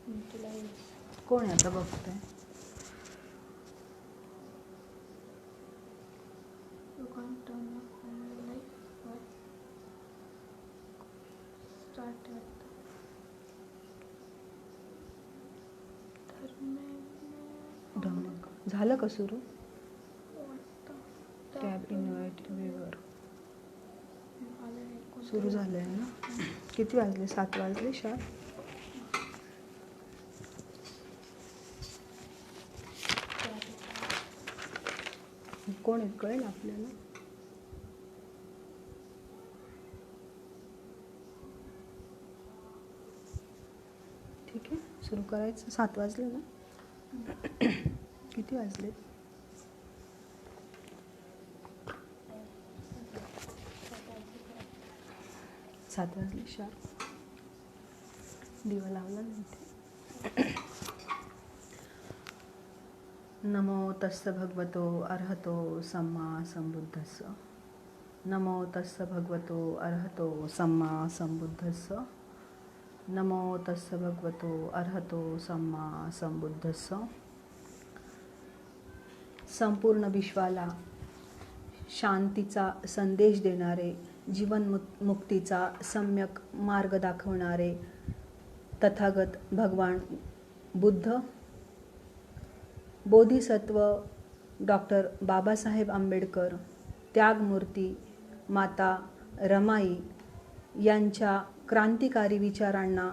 कोण आहे आता बघतोय? झालं का सुरू? टॅब इन्व्हाइट व्ह्यूवर सुरू झालं आहे ना? किती वाजले? 7 वाजले शार्प. कोण आहे कळेल आपल्याला? ठीक आहे, सुरू करायचं. 7 वाजले ना? किती वाजले? 7 वाजले शार्प. दिवा लावला नाही ते. नमो तस्स भगवतो अर्हतो सम्मा संबुद्धस्स. नमो तस्स भगवतो अर्हतो सम्मा संबुद्धस्स. नमो तस्स भगवतो अर्हतो सम्मा संबुद्धस्स. संपूर्ण विश्वाला शांतीचा संदेश देणारे, जीवनमुक्तीचा सम्यक मार्ग दाखवणारे तथागत भगवान बुद्ध, बोधिसत्व डॉक्टर बाबासाहेब आंबेडकर, त्यागमूर्ती माता रमाई यांच्या क्रांतिकारी विचारांना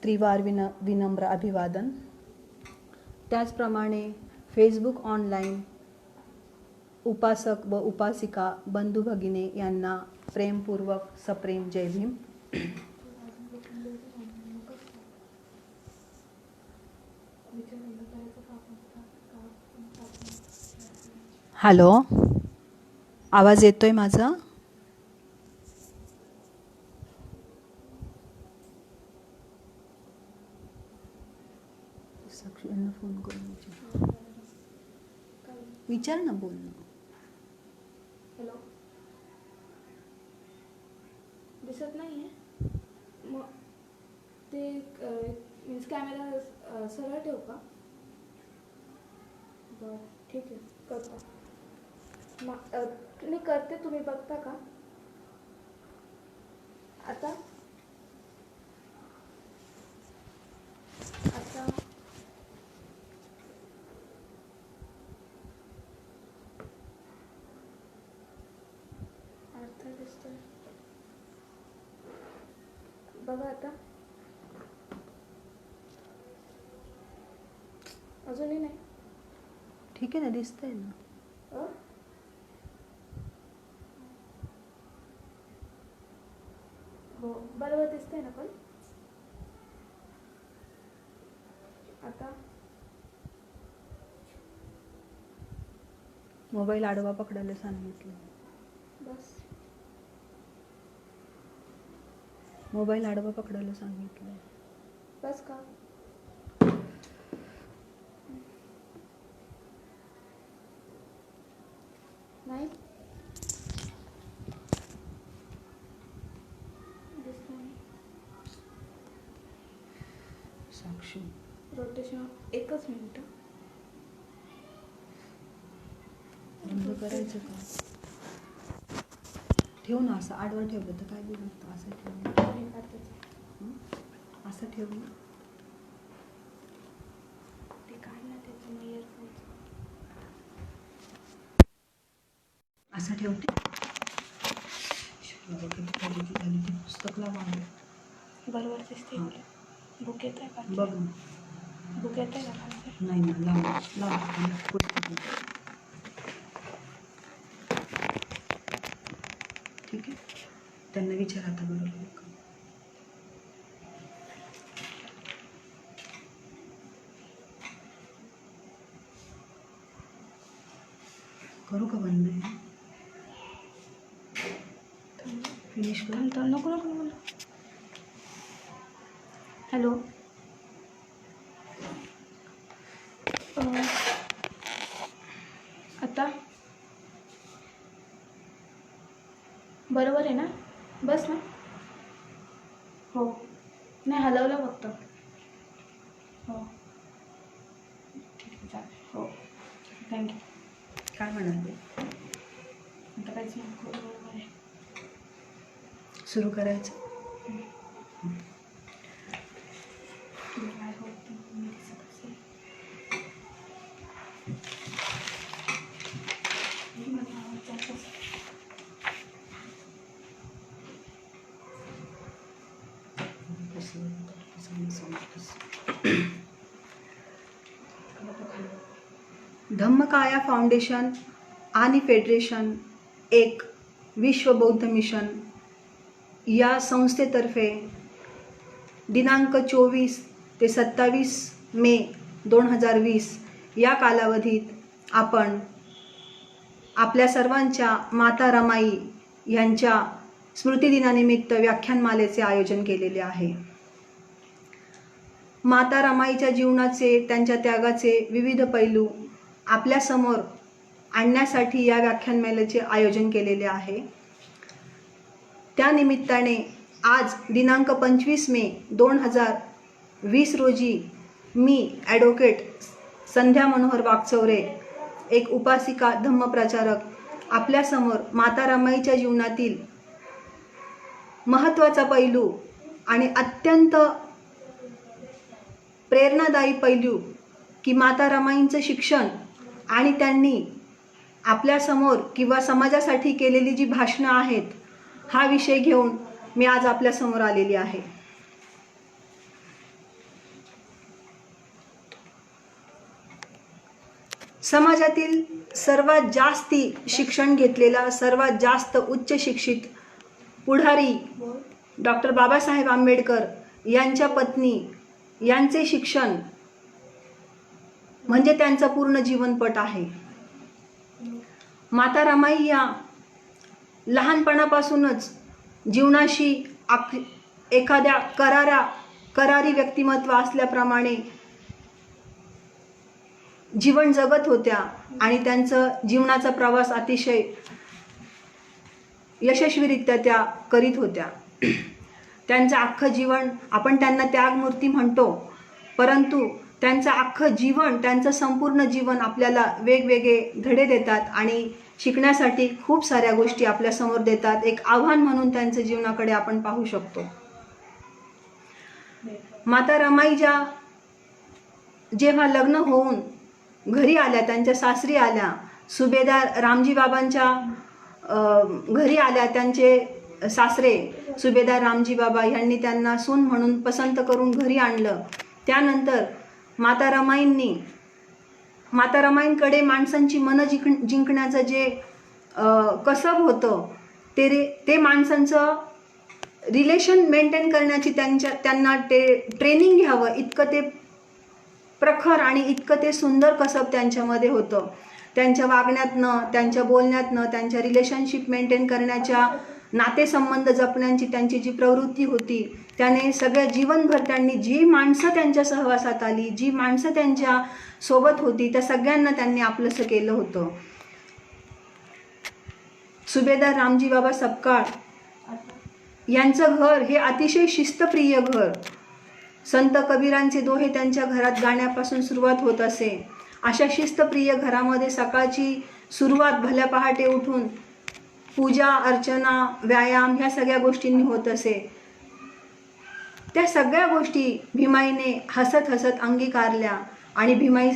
त्रिवार विनम्र अभिवादन. त्याचप्रमाणे फेसबुक ऑनलाईन उपासक व उपासिका बंधू भगिनी यांना प्रेमपूर्वक सप्रेम जय भीम. हॅलो, आवाज येतोय माझा? साक्षींना फोन करून विचार ना, बोल ना. हॅलो, दिसत नाही आहे मग ते मीन्स कॅमेरा सरळ ठेवू का? बरं ठीक आहे, करतो. मग मी करते, तुम्ही बघता का आता? आता अर्थ दिसतोय बघा. आता अजूनही नाही. ठीक आहे ना, दिसतंय ना. हो बरोबर दिसतंय ना. पण आता मोबाईल आडवा पकडायला सांगितलं. बस मोबाईल आडवा पकडायला सांगितलं. बस का? नाही दिसत नाही. साक्षी रोटेशन एकच मिनिट. बंद करायचं का? ठेव ना, असं आडवं ठेवलं तर काय बिघडतं? असं ठेव, असं ठेव ना. ते काय ना त्याचं मग इयरफोन असं ठेवते. झाली ती पुस्तक लावा. बरोबर दिसते. बुक येत आहे का? बघ ना. बुक येत आहे का? नाही ना, लावा. ठीक आहे, त्यांना विचार आता. बरोबर करू का बंद? फिनिश करू? नको. हॅलो, आता बरोबर आहे ना? बस ना. हो नाही, हलवलं फक्त. सुरू करायचं. धम्मकाया फाउंडेशन आणि फेडरेशन एक विश्व बौद्ध मिशन या संस्थेतर्फे दिनांक 24 ते 27 मे 2020 या कालावधीत आपण आपल्या सर्वांच्या माता रमाई यांच्या स्मृतिदिनानिमित्त व्याख्यानमालेचे आयोजन केलेले आहे. माता रमाईच्या जीवनाचे, त्यांच्या त्यागाचे विविध पैलू आपल्यासमोर आणण्यासाठी या व्याख्यानमालेचे आयोजन केलेले आहे. त्यानिमित्ताने आज दिनांक 25 मे 2020 रोजी मी ॲडव्होकेट संध्या मनोहर वाकचौरे, एक उपासिका धम्मप्रचारक, आपल्यासमोर माता रमाईच्या जीवनातील महत्त्वाचा पैलू आणि अत्यंत प्रेरणादायी पैलू की माता रमाईंचं शिक्षण आणि त्यांनी आपल्यासमोर किंवा समाजासाठी केलेली जी भाषणं आहेत, हा विषय घेऊन मी आज आपल्यासमोर आलेली आहे. समाजातील सर्वात जास्ती शिक्षण घेतलेला, सर्वात जास्त उच्च शिक्षित पुढारी डॉक्टर बाबासाहेब आंबेडकर यांच्या पत्नी यांचे शिक्षण म्हणजे त्यांचा पूर्ण जीवनपट आहे. माता रमाई या लहानपणापासूनच जीवनाशी एखाद्या करारी व्यक्तिमत्व असल्याप्रमाणे जीवन जगत होत्या आणि त्यांचं जीवनाचा प्रवास अतिशय यशस्वीरित्या त्या करीत होत्या. त्यांचं अख्खं जीवन, आपण त्यांना त्यागमूर्ती म्हणतो, परंतु त्यांचं अख्खं जीवन, त्यांचं संपूर्ण जीवन आपल्याला वेगवेगळे धडे देतात आणि शिकण्यासाठी खूप साऱ्या गोष्टी आपल्यासमोर देतात. एक आव्हान म्हणून त्यांच्या जीवनाकडे आपण पाहू शकतो. माता रमाई जेव्हा लग्न होऊन घरी आल्या, त्यांच्या सासरी आल्या, सुभेदार रामजी बाबांच्या घरी आल्या, त्यांचे सासरे सुभेदार रामजी बाबा यांनी त्यांना सून म्हणून पसंत करून घरी आणलं. त्यानंतर माता रमाईंकडे माणसांची मनं जिंकण्याचं जे कसब होतं ते माणसांचं रिलेशन मेंटेन करण्याची त्यांना ट्रेनिंग घ्यावं, इतकं ते प्रखर आणि इतकं ते सुंदर कसब त्यांच्यामध्ये होतं. त्यांच्या वागण्यातनं, त्यांच्या बोलण्यातनं, त्यांच्या रिलेशनशिप मेंटेन करण्याच्या, नातेसंबंध जपण्याची त्यांची जी प्रवृत्ती होती, त्याने सगळ्या जीवनभर त्यांनी जी माणसं त्यांच्या सहवासात आली, जी माणसं त्यांच्या सोबत होती, त्या सगळ्यांना त्यांनी आपलंसं केलं होतं. सुभेदार रामजी बाबा सपकाळ यांचं घर हे अतिशय शिस्तप्रिय घर. संत कबीरांचे दोहे त्यांच्या घरात गाण्यापासून सुरुवात होत असे. अशा शिस्तप्रिय घरामध्ये सकाळची सुरुवात भल्या पहाटे उठून पूजा अर्चना, व्यायाम ह्या सगळ्या गोष्टींनी होत असे. त्या सगळ्या गोष्टी भीमाईने हसत हसत अंगीकारल्या आणि रमाई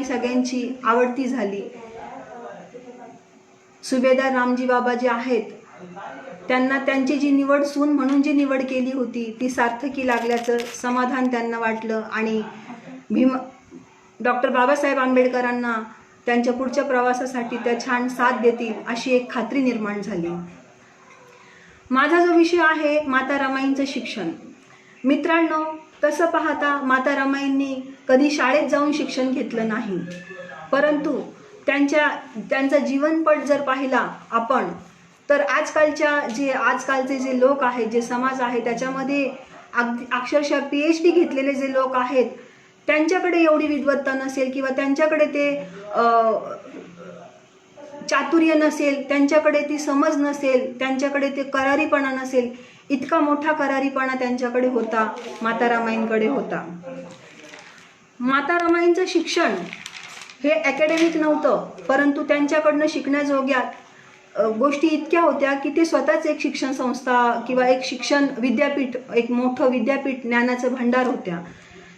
सगळ्यांची आवडती झाली. सुभेदार रामजी बाबा जे आहेत, त्यांना त्यांची जी निवड सून म्हणून जी निवड केली होती ती सार्थकी लागल्याचं समाधान त्यांना वाटलं आणि डॉक्टर बाबासाहेब आंबेडकरांना त्यांच्या पुढच्या प्रवासासाठी त्या छान साथ देतील अशी एक खात्री निर्माण झाली. माझा जो विषय आहे माता रमाईंचं शिक्षण. मित्रांनो, तसं पाहता माता रमाईंनी कधी शाळेत जाऊन शिक्षण घेतलं नाही, परंतु त्यांचा जीवनपट जर पाहिला आपण तर आजकालचे जे लोक आहेत, जे समाज आहे, त्याच्यामध्ये अक्षरशः PhD घेतलेले जे लोक आहेत, त्यांच्याकडे एवढी विद्वत्ता नसेल किंवा त्यांच्याकडे ते चातुर्य नसेल, त्यांच्याकडे ती समज नसेल, त्यांच्याकडे ते करारीपणा नसेल. इतका मोठा करारीपणा त्यांच्याकडे होता, माता रमाईंकडे होता. माता रमाईंचं शिक्षण हे अकॅडमिक नव्हतं, परंतु त्यांच्याकडनं शिकण्याजोग्यात गोष्टी इतक्या होत्या की ते स्वतःच एक शिक्षण संस्था किंवा एक शिक्षण विद्यापीठ, एक मोठं विद्यापीठ, ज्ञानाचं भांडार होत्या.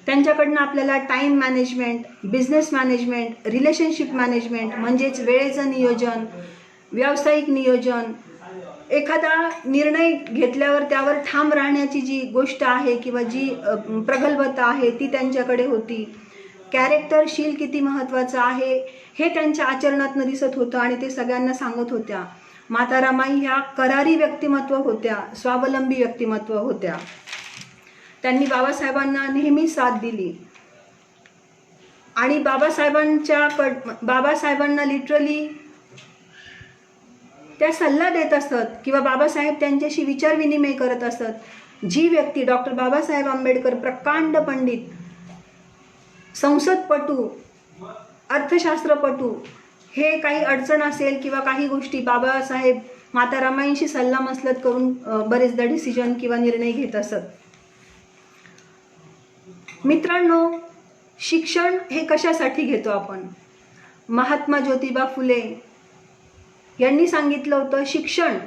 त्यांच्याकडनं आपल्याला time management, business management, relationship management म्हणजेच वेळेचं नियोजन, व्यावसायिक नियोजन, एखादा निर्णय घेतल्यावर त्यावर ठाम राहण्याची जी गोष्ट आहे किंवा जी प्रगल्भता आहे ती त्यांच्याकडे होती. कॅरेक्टरशील किती महत्त्वाचं आहे हे त्यांच्या आचरणातनं दिसत होतं आणि ते सगळ्यांना सांगत होत्या. माता रमाई ह्या करारी व्यक्तिमत्व होत्या, स्वावलंबी व्यक्तिमत्व होत्या. त्यांनी बाबासाहेबांना नेहमी साथ दिली आणि बाबासाहेबांना लिटरली त्या सल्ला देत असत किंवा बाबासाहेब त्यांच्याशी विचार विनिमय करत असत. जी व्यक्ती डॉक्टर बाबासाहेब आंबेडकर, प्रकांड पंडित, संसदपटू, अर्थशास्त्रपटू, हे काही अडचण असेल किंवा काही गोष्टी बाबासाहेब माता रमाईंशी सल्लामसलत करून बरेचदा डिसिजन किंवा निर्णय घेत असत. मित्रांनो, शिक्षण हे कशासाठी घेतो आपण? महात्मा ज्योतिबा फुले यांनी सांगितलं होतं, शिक्षण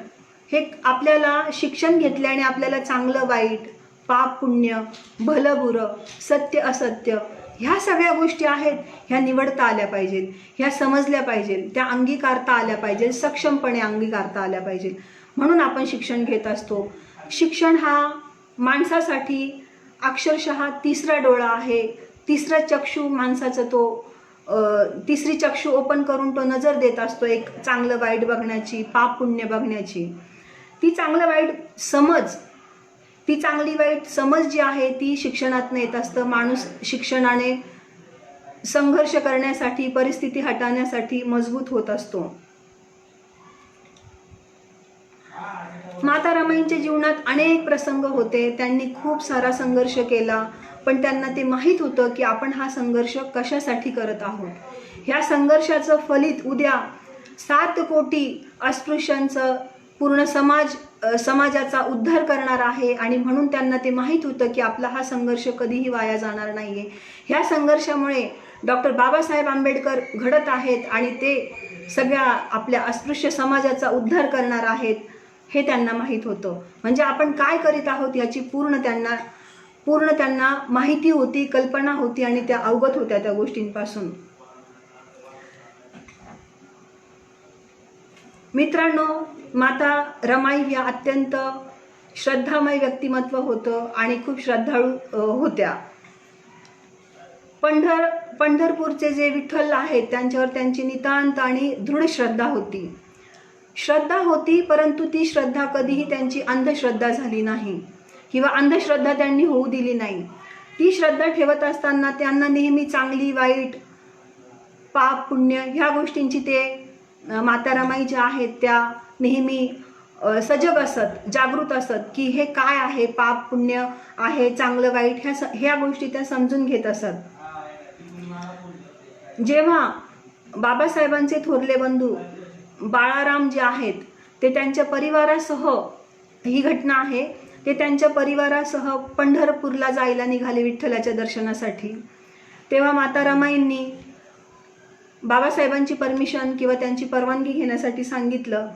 हे आपल्याला, शिक्षण घेतल्याने आपल्याला चांगलं वाईट, पाप पुण्य, भलं बुरं, सत्य असत्य ह्या सगळ्या गोष्टी आहेत ह्या निवडता आल्या पाहिजेत, ह्या समजल्या पाहिजेत, त्या अंगीकारता आल्या पाहिजेत, सक्षमपणे अंगीकारता आल्या पाहिजेत. म्हणून आपण शिक्षण घेत असतो. शिक्षण हा माणसासाठी अक्षरशः तिसरा डोळा आहे, तिसरा चक्षु माणसाचा, तो तिसरी चक्षु ओपन करून तो नजर देत असतो एक चांगलं वाईट बघण्याची, पाप पुण्य बघण्याची. ती चांगलं वाईट समज, ती चांगली वाईट समज जी आहे ती शिक्षणातून येत असतं. माणूस शिक्षणाने संघर्ष करण्यासाठी, परिस्थिती हाताळण्यासाठी मजबूत होत असतो. माता रमाईंच्या जीवनात अनेक प्रसंग होते. त्यांनी खूप सारा संघर्ष केला, पण त्यांना ते माहीत होतं की आपण हा संघर्ष कशासाठी करत आहोत. ह्या संघर्षाचं फलित उद्या 7 कोटी अस्पृश्यांचं पूर्ण समाजाचा उद्धार करणार आहे आणि म्हणून त्यांना ते माहीत होतं की आपला हा संघर्ष कधीही वाया जाणार नाही आहे. ह्या संघर्षामुळे डॉक्टर बाबासाहेब आंबेडकर घडत आहेत आणि ते सगळ्या आपल्या अस्पृश्य समाजाचा उद्धार करणार आहेत हे त्यांना माहीत होतं. म्हणजे आपण काय करीत आहोत याची पूर्ण त्यांना माहिती होती, कल्पना होती आणि त्या अवगत होत्या त्या गोष्टींपासून. मित्रांनो, माता रमाई ह्या अत्यंत श्रद्धामय व्यक्तिमत्व होतं आणि खूप श्रद्धाळू होत्या. पंढरपूरचे जे विठ्ठल आहेत त्यांच्यावर त्यांची नितांत आणि दृढ श्रद्धा होती, परंतु ती श्रद्धा कधीही त्यांची अंधश्रद्धा झाली नाही किंवा अंधश्रद्धा त्यांनी होऊ दिली नाही. ती श्रद्धा ठेवत असताना त्यांना नेहमी चांगली वाईट, पाप पुण्य ह्या गोष्टींची ते माता रमाई ज्या आहेत त्या नेहमी सजग असत, जागृत असत की हे काय आहे, पाप पुण्य आहे, चांगलं वाईट, ह्या गोष्टी त्या समजून घेत असत. जेव्हा बाबासाहेबांचे थोरले बंधू बाळाराम जे आहेत ते त्यांच्या परिवारासह, ही घटना आहे, ते त्यांच्या परिवारासह पंढरपूरला जायला निघाले विठ्ठलाच्या दर्शनासाठी. तेव्हा माता रमाईंनी बाबासाहेबांची परमिशन किंवा त्यांची परवानगी घेण्यासाठी सांगितलं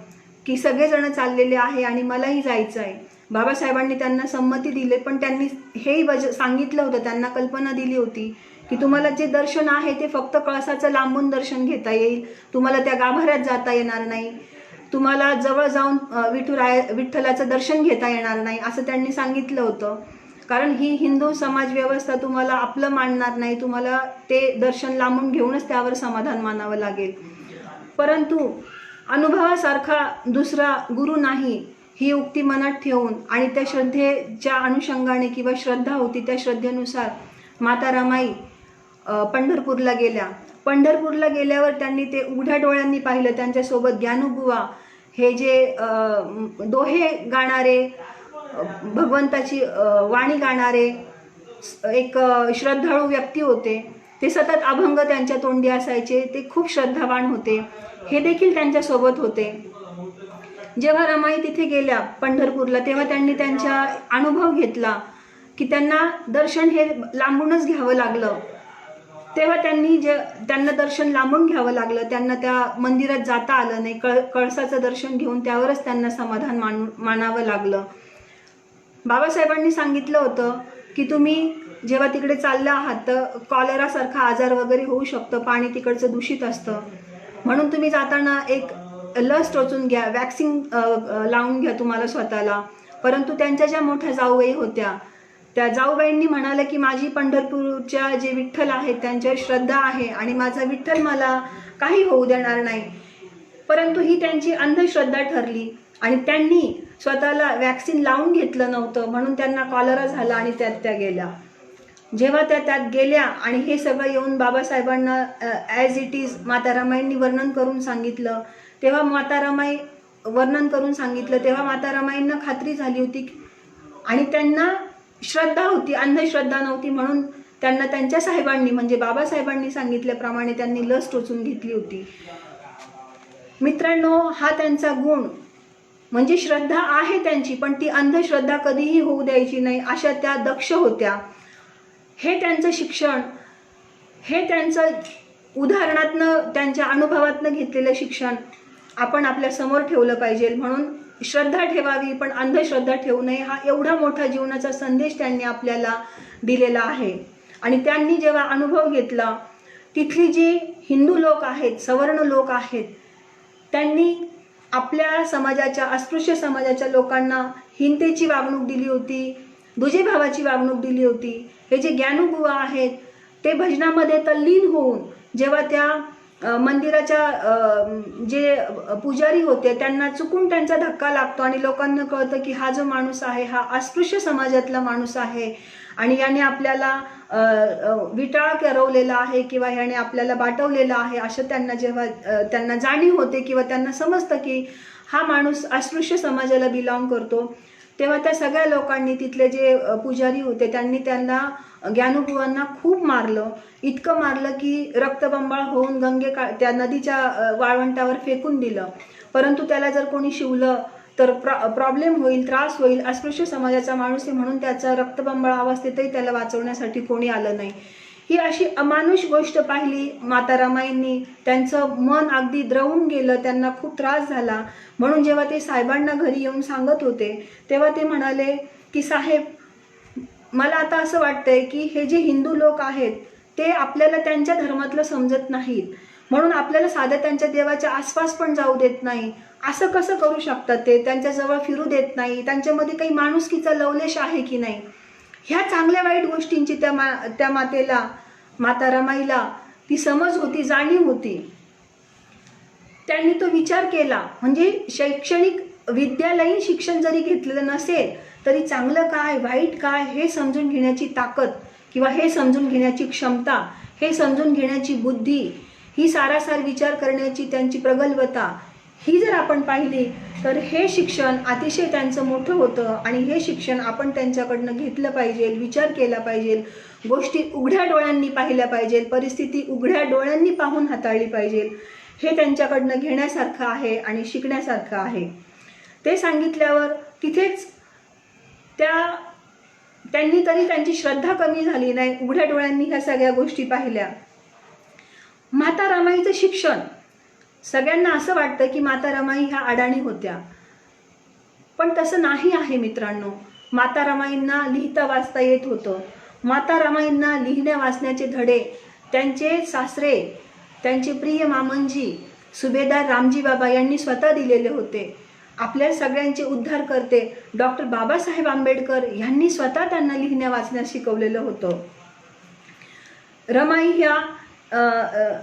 की सगळेजण चाललेले आहे आणि मलाही जायचं आहे. बाबासाहेबांनी त्यांना संमती दिली, पण त्यांनी हेही सांगितलं होतं, त्यांना कल्पना दिली होती की तुम्हाला जे दर्शन आहे ते फक्त कळसाचं लांबून दर्शन घेता येईल, तुम्हाला त्या गाभाऱ्यात जाता येणार नाही, तुम्हाला जवळ जाऊन विठ्ठलाचं दर्शन घेता येणार नाही असं त्यांनी सांगितलं होतं. कारण ही हिंदू समाज व्यवस्था तुम्हाला आपलं मानणार नाही, तुम्हाला ते दर्शन लांबून घेऊनच त्यावर समाधान मानावं लागेल. परंतु अनुभवासारखा दुसरा गुरु नाही ही उक्ती मनात ठेवून आणि त्या श्रद्धेच्या अनुषंगाने किंवा श्रद्धा होती त्या श्रद्धेनुसार माता रमाई पंढरपूरला गेल्या. पंढरपूरला गेल्यावर त्यांनी ते उघड्या डोळ्यांनी पाहिलं. त्यांच्यासोबत ज्ञानूबुवा हे जे दोहे गाणारे, भगवंताची वाणी गाणारे एक श्रद्धाळू व्यक्ती होते. ते सतत अभंग त्यांच्या तोंडी असायचे, ते खूप श्रद्धावान होते, हे देखील त्यांच्यासोबत होते. जेव्हा रमाई तिथे गेल्या पंढरपूरला तेव्हा त्यांनी त्यांचा अनुभव घेतला की त्यांना दर्शन हे लांबूनच घ्यावं लागलं. तेव्हा त्यांना दर्शन लांबून घ्यावं लागलं, त्यांना त्या मंदिरात जाता आलं नाही. कळसाचं दर्शन घेऊन त्यावरच त्यांना समाधान मानावं लागलं. बाबासाहेबांनी सांगितलं होतं की तुम्ही जेव्हा तिकडे चालला आहात तर कॉलेरासारखा आजार वगैरे होऊ शकतं, पाणी तिकडचं दूषित असतं, म्हणून तुम्ही जाताना एक लस टोचून घ्या, वॅक्सिन लावून घ्या तुम्हाला स्वतःला. परंतु त्यांच्या ज्या मोठ्या जाऊबाई होत्या, त्या जाऊबाईंनी म्हणाले की माझी पंढरपूरच्या जे विठ्ठल आहेत त्यांच्यावर श्रद्धा आहे आणि माझा विठ्ठल मला काही होऊ देणार नाही. परंतु ही त्यांची अंधश्रद्धा ठरली आणि त्यांनी स्वतःला वॅक्सिन लावून घेतलं नव्हतं, म्हणून त्यांना कॉलरा झाला आणि त्यात त्या गेल्या. जेव्हा त्या त्यात गेल्या आणि हे सगळं येऊन बाबासाहेबांना ॲज इट इज माता रमाईंनी वर्णन करून सांगितलं, तेव्हा माता रमाईंना खात्री झाली होती आणि त्यांना श्रद्धा होती, अंधश्रद्धा नव्हती, म्हणून त्यांना त्यांच्या साहेबांनी म्हणजे बाबासाहेबांनी सांगितल्याप्रमाणे त्यांनी लस टोचून घेतली होती. मित्रांनो, हा त्यांचा गुण म्हणजे श्रद्धा आहे त्यांची, पण ती अंधश्रद्धा कधीही होऊ द्यायची नाही, अशा त्या दक्ष होत्या. हे त्यांचं शिक्षण, हे त्यांचं उदाहरणातनं त्यांच्या अनुभवातनं घेतलेलं शिक्षण आपण आपल्या समोर ठेवलं पाहिजे. म्हणून श्रद्धा ठेवावी पण अंधश्रद्धा ठेवू नये, हा एवढा मोठा जीवनाचा संदेश त्यांनी आपल्याला दिलेला आहे. आणि त्यांनी जेव्हा अनुभव घेतला, तिथली जी हिंदू लोक आहेत, सवर्ण लोक आहेत, त्यांनी आपल्या समाजाच्या, अस्पृश्य समाजाच्या लोकांना हिंतेची वागणूक दिली होती, दुजेभावाची वागणूक दिली होती. हे जे ज्ञानूबुवा आहेत ते भजनामध्ये तल्लीन होऊन जेव्हा त्या मंदिराच्या जे पुजारी होते त्यांना चुकून त्यांचा धक्का लागतो आणि लोकांना कळतं की हा जो माणूस आहे हा अस्पृश्य समाजातला माणूस आहे आणि याने आपल्याला विटाळ करवलेला आहे किंवा याने आपल्याला बाटवलेलं आहे, असं त्यांना जेव्हा त्यांना जाणीव होते किंवा त्यांना समजतं की हा माणूस अस्पृश्य समाजाला बिलॉंग करतो, तेव्हा त्या सगळ्या लोकांनी, तिथले जे पुजारी होते त्यांनी त्यांना ज्ञानूबुवांना खूप मारलं, इतकं मारलं की रक्तबंबाळ होऊन त्या नदीच्या वाळवंटावर फेकून दिलं. परंतु त्याला जर कोणी शिवलं तर प्रॉब्लेम होईल, त्रास होईल, अस्पृश्य समाजाचा माणूस आहे म्हणून त्याचा रक्तबंबाळ अवस्थेतही त्याला वाचवण्यासाठी कोणी आलं नाही. ही अशी अमानुष गोष्ट पाहिली माता रमाईंनी, त्यांचं मन अगदी द्रवून गेलं, त्यांना खूप त्रास झाला. म्हणून जेव्हा ते साहेबांना घरी येऊन सांगत होते तेव्हा ते म्हणाले की साहेब, मला आता असं वाटतंय की हे जे हिंदू लोक आहेत ते आपल्याला त्यांच्या धर्मातलं समजत नाहीत, म्हणून आपल्याला साध्या त्यांच्या देवाच्या आसपास पण जाऊ देत नाही. असं कसं करू शकतात ते? त्यांच्याजवळ फिरू देत नाही, त्यांच्यामध्ये काही माणुसकीचा लवलेश आहे की नाही? ह्या चांगल्या वाईट गोष्टींची त्या मातेला, माता रमाईला ती समज होती, जाणीव होती. त्यांनी तो विचार केला. म्हणजे शैक्षणिक विद्यालयीन शिक्षण जरी घेतलेलं नसेल तरी चांगलं काय वाईट काय हे समजून घेण्याची ताकद किंवा हे समजून घेण्याची क्षमता, हे समजून घेण्याची बुद्धी, ही सारासार विचार करण्याची त्यांची प्रगल्भता, ही जर आपण पाहिली तर हे शिक्षण अतिशय त्यांचं मोठं होतं आणि हे शिक्षण आपण त्यांच्याकडनं घेतलं पाहिजे, विचार केला पाहिजे, गोष्टी उघड्या डोळ्यांनी पाहिल्या पाहिजे, परिस्थिती उघड्या डोळ्यांनी पाहून हाताळली पाहिजे. हे त्यांच्याकडनं घेण्यासारखं आहे आणि शिकण्यासारखं आहे. ते सांगितल्यावर तिथेच त्यांनी तरी त्यांची श्रद्धा कमी झाली नाही, उघड्या डोळ्यांनी ह्या सगळ्या गोष्टी पाहिल्या. माता रमाईचं शिक्षण, सगळ्यांना असं वाटतं की माता रमाई ह्या अडाणी होत्या, पण तसं नाही आहे मित्रांनो. माता रमाईंना लिहिता वाचता येत होतं. माता रमाईंना लिहिण्या वाचण्याचे धडे त्यांचे सासरे, त्यांचे प्रिय मामंजी सुभेदार रामजी बाबा यांनी स्वतः दिलेले होते. आपल्या सगळ्यांचे उद्धार करते डॉक्टर बाबासाहेब आंबेडकर यांनी स्वतः त्यांना लिहिण्या वाचण्यास शिकवलेलं होतं. रमाई ह्या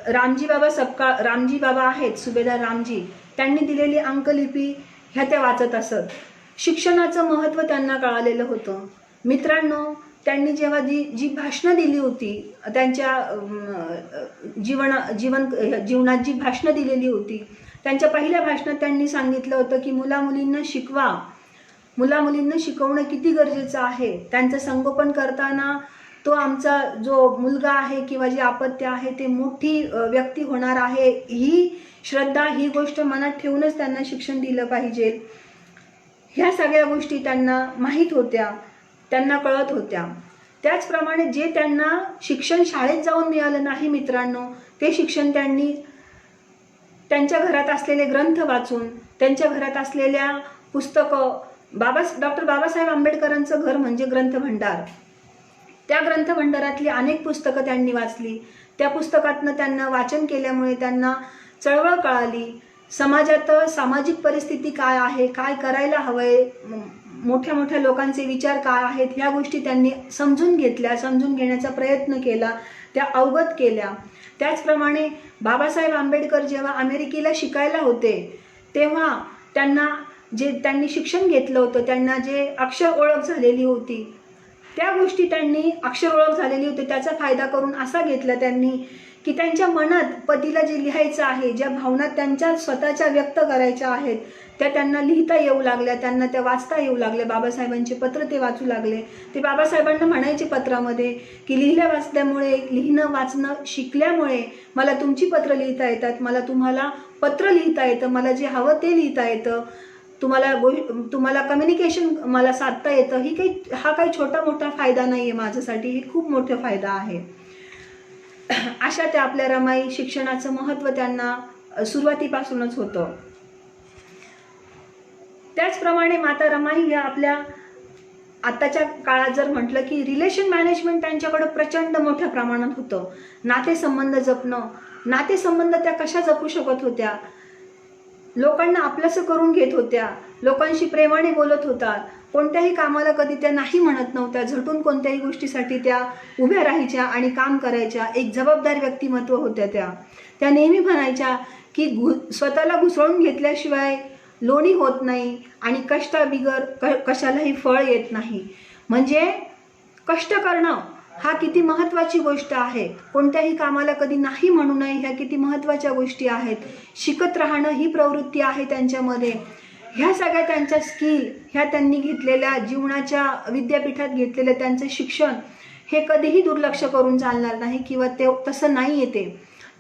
रामजी बाबा आहेत, सुभेदार रामजी, त्यांनी दिलेली अंकलिपी ह्या त्या वाचत असत. शिक्षणाचं महत्त्व त्यांना कळालेलं होतं. मित्रांनो, त्यांनी जेव्हा जी भाषणं दिली होती, त्यांच्या जीवनात जी भाषणं दिलेली होती, त्यांच्या पहिल्या भाषणात त्यांनी सांगितलं होतं की मुलामुलींना शिकवा, मुलामुलींना शिकवणं किती गरजेचं आहे. त्यांचं संगोपन करताना तो आमचा जो मुलगा आहे किंवा जी अपत्य आहे ते मोठी व्यक्ती होणार आहे, ही श्रद्धा, ही गोष्ट मनात ठेवूनच त्यांना शिक्षण दिलं पाहिजे. ह्या सगळ्या गोष्टी त्यांना माहीत होत्या, त्यांना कळत होत्या. त्याचप्रमाणे जे त्यांना शिक्षण शाळेत जाऊन मिळालं नाही मित्रांनो, ते शिक्षण त्यांनी त्यांच्या घरात असलेले ग्रंथ वाचून, त्यांच्या घरात असलेल्या पुस्तकं, डॉक्टर बाबासाहेब आंबेडकरांचं घर म्हणजे ग्रंथभंडार. त्या ग्रंथभंडारातली अनेक पुस्तकं त्यांनी वाचली. त्या पुस्तकातनं त्यांना वाचन केल्यामुळे त्यांना चळवळ कळाली. समाजात सामाजिक परिस्थिती काय आहे, काय करायला हवंय, मोठ्या मोठ्या लोकांचे विचार काय आहेत, ह्या गोष्टी त्यांनी समजून घेतल्या, समजून घेण्याचा प्रयत्न केला, त्या अवगत केल्या. त्याचप्रमाणे बाबासाहेब आंबेडकर जेव्हा अमेरिकेला शिकायला होते तेव्हा त्यांनी शिक्षण घेतलं होतं, त्यांना जे अक्षर ओळख झालेली होती, त्या गोष्टी त्यांनी अक्षर ओळख झालेली होती त्याचा फायदा करून असा घेतला त्यांनी की त्यांच्या मनात पतीला जे लिहायचं आहे, ज्या भावना त्यांच्या स्वतःच्या व्यक्त करायच्या आहेत त्या त्यांना लिहिता येऊ लागल्या, त्यांना त्या वाचता येऊ लागल्या. बाबासाहेबांचे पत्र ते वाचू लागले. ते बाबासाहेबांना म्हणायचे पत्रामध्ये की लिहिल्या वाचल्यामुळे, लिहिणं वाचणं शिकल्यामुळे मला तुमची पत्र लिहिता येतात, मला तुम्हाला पत्र लिहिता येतं, मला जे हवं ते लिहिता येतं, तुम्हाला कम्युनिकेशन मला साधता येतं. हा काही छोटा मोठा फायदा नाही आहे माझ्यासाठी, हे खूप मोठा फायदा आहे. अशा त्या आपल्या रमाई शिक्षणाचं महत्त्व त्यांना सुरुवातीपासूनच होतं. त्याचप्रमाणे माता रमाई या आपल्या आताच्या काळात जर म्हटलं की रिलेशन मॅनेजमेंट त्यांच्याकडं प्रचंड मोठ्या प्रमाणात होतं. नातेसंबंध जपणं, नातेसंबंध त्या कशा जपू शकत होत्या, लोकांना आपलंसं करून घेत होत्या, लोकांशी प्रेमाने बोलत होता, कोणत्याही कामाला कधी त्या नाही म्हणत नव्हत्या, झटून कोणत्याही गोष्टीसाठी त्या उभ्या राहायच्या आणि काम करायच्या. एक जबाबदार व्यक्तिमत्व होत्या त्या नेहमी म्हणायच्या की स्वतःला घुसळून घेतल्याशिवाय लोणी होत नाही आणि कष्टाबिगर कशालाही फळ येत नाही. म्हणजे कष्ट करणं हा किती महत्त्वाची गोष्ट आहे, कोणत्याही कामाला कधी नाही म्हणू नये, ह्या किती महत्त्वाच्या गोष्टी आहेत. शिकत राहणं ही प्रवृत्ती आहे त्यांच्यामध्ये. ह्या सगळ्या त्यांच्या स्किल, ह्या त्यांनी घेतलेल्या जीवनाच्या विद्यापीठात घेतलेलं त्यांचं शिक्षण हे कधीही दुर्लक्ष करून चालणार नाही किंवा ते तसं नाही येते.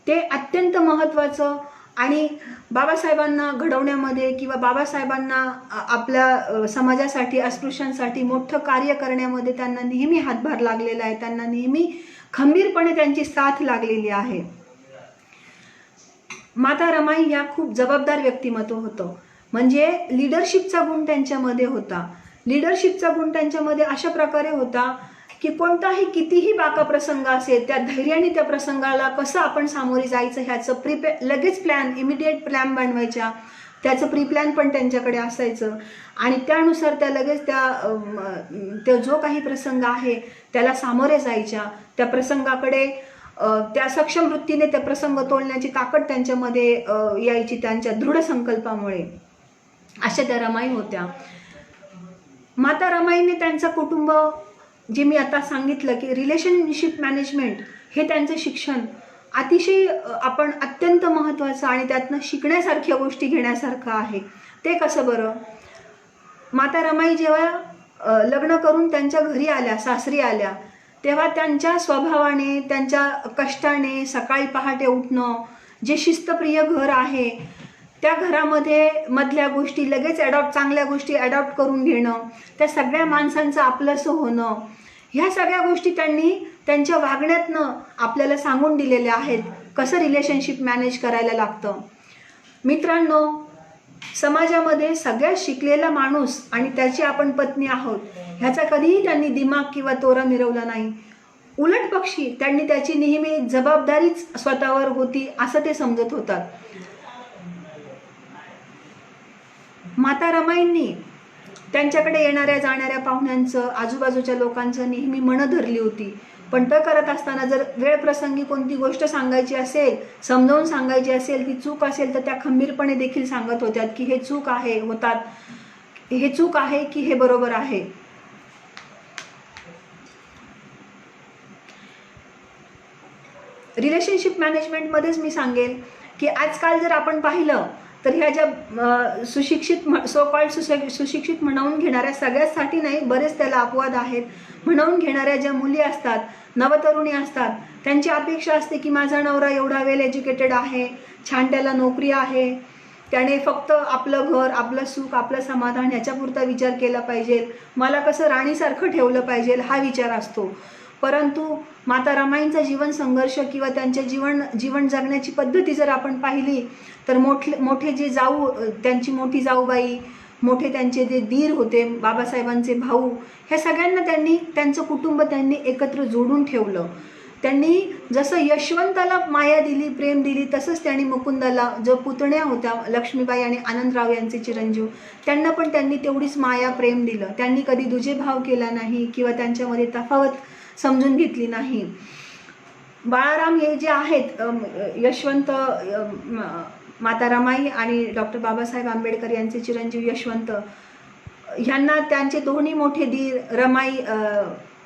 ते अत्यंत महत्त्वाचं आणि बाबासाहेबांना घडवण्यामध्ये किंवा बाबासाहेबांना आपल्या समाजासाठी, अस्पृश्यांसाठी मोठं कार्य करण्यामध्ये त्यांना नेहमी हातभार लागलेला आहे, त्यांना नेहमी खंबीरपणे त्यांची साथ लागलेली आहे. माता रमाई ह्या खूप जबाबदार व्यक्तिमत्व होतं. म्हणजे लिडरशिपचा गुण त्यांच्यामध्ये होता. लिडरशिपचा गुण त्यांच्यामध्ये अशा प्रकारे होता की कोणताही कितीही बाका प्रसंग असेल त्या धैर्याने त्या प्रसंगाला कसं आपण सामोरे जायचं ह्याचं लगेच इमिडिएट प्लॅन बनवायच्या. त्याचं प्रिप्लॅन पण त्यांच्याकडे असायचं आणि त्यानुसार त्या लगेच त्या जो काही प्रसंग आहे त्याला सामोरे जायच्या. त्या प्रसंगाकडे त्या सक्षम वृत्तीने त्या प्रसंग तोलण्याची ताकद त्यांच्यामध्ये यायची त्यांच्या दृढ संकल्पामुळे. अशा त्या रमाई होत्या. माता रमाईने त्यांचं कुटुंब, जे मी आता सांगितलं की रिलेशनशिप मॅनेजमेंट हे त्यांचं शिक्षण अतिशय अत्यंत महत्त्वाचं आणि त्यातनं शिकण्यासारख्या गोष्टी घेण्यासारखं आहे. ते कसं बरं? माता रमाई जेव्हा लग्न करून त्यांच्या घरी आल्या, सासरी आल्या, तेव्हा त्यांच्या स्वभावाने, त्यांच्या कष्टाने, सकाळी पहाटे उठणं, जे शिस्तप्रिय घर आहे त्या घरामध्ये मधल्या गोष्टी लगेच चांगल्या गोष्टी ॲडॉप्ट करून घेणं, त्या सगळ्या माणसांचं आपलंसं होणं, ह्या सगळ्या गोष्टी त्यांनी त्यांच्या वागण्यातनं आपल्याला सांगून दिलेल्या आहेत, कसं रिलेशनशिप मॅनेज करायला लागतं. मित्रांनो, समाजामध्ये सगळ्यात शिकलेला माणूस आणि त्याची आपण पत्नी आहोत ह्याचा कधीही त्यांनी दिमाग किंवा तोरा मिरवला नाही. उलट पक्षी त्यांनी त्याची नेहमी एक जबाबदारीच स्वतःवर होती असं ते समजत होतात. माता रमाईंनी त्यांच्याकडे येणाऱ्या जाणाऱ्या पाहुण्यांचं, आजूबाजूच्या लोकांचं नेहमी मनं धरली होती. पण ते करत असताना जर वेळ प्रसंगी कोणती गोष्ट सांगायची असेल, समजावून सांगायची असेल, ती चूक असेल तर त्या खंबीरपणे देखील सांगत होत्या की हे चूक आहे, हे चूक आहे की हे बरोबर आहे. रिलेशनशिप मॅनेजमेंटमध्येच मी सांगेल की आजकाल जर आपण पाहिलं तर ह्या ज्या सुशिक्षित म्हणवून घेणाऱ्या, सगळ्यासाठी नाही, बरेच त्याला अपवाद आहेत, म्हणवून घेणाऱ्या ज्या मुली असतात, नवतरुणी असतात, त्यांची अपेक्षा असते की माझा नवरा एवढा वेल एज्युकेटेड आहे, छान त्याला नोकरी आहे, त्याने फक्त आपलं घर, आपलं सुख, आपलं समाधान ह्याच्यापुरता विचार केला पाहिजे, मला कसं राणीसारखं ठेवलं पाहिजे हा विचार असतो. परंतु माता रमाईंचा जीवन संघर्ष किंवा त्यांच्या जीवन जगण्याची पद्धती जर आपण पाहिली तर मोठे जे त्यांची मोठी जाऊबाई, मोठे त्यांचे जे दीर होते, बाबासाहेबांचे भाऊ, ह्या सगळ्यांना त्यांचं कुटुंब त्यांनी एकत्र जोडून ठेवलं. त्यांनी जसं यशवंताला माया दिली, प्रेम दिली, तसंच त्यांनी मुकुंदाला, जो पुतण्या होत्या लक्ष्मीबाई आणि आनंदराव यांचे चिरंजीव, त्यांना पण त्यांनी तेवढीच माया, प्रेम दिलं. त्यांनी कधी दुजेभाव केला नाही किंवा त्यांच्यामध्ये तफावत समजून घेतली नाही. बाळाराम हे जे आहेत, यशवंत, माता रमाई आणि डॉक्टर बाबासाहेब आंबेडकर यांचे चिरंजीव यशवंत, ह्यांना त्यांचे दोन्ही मोठे दीर रमाई,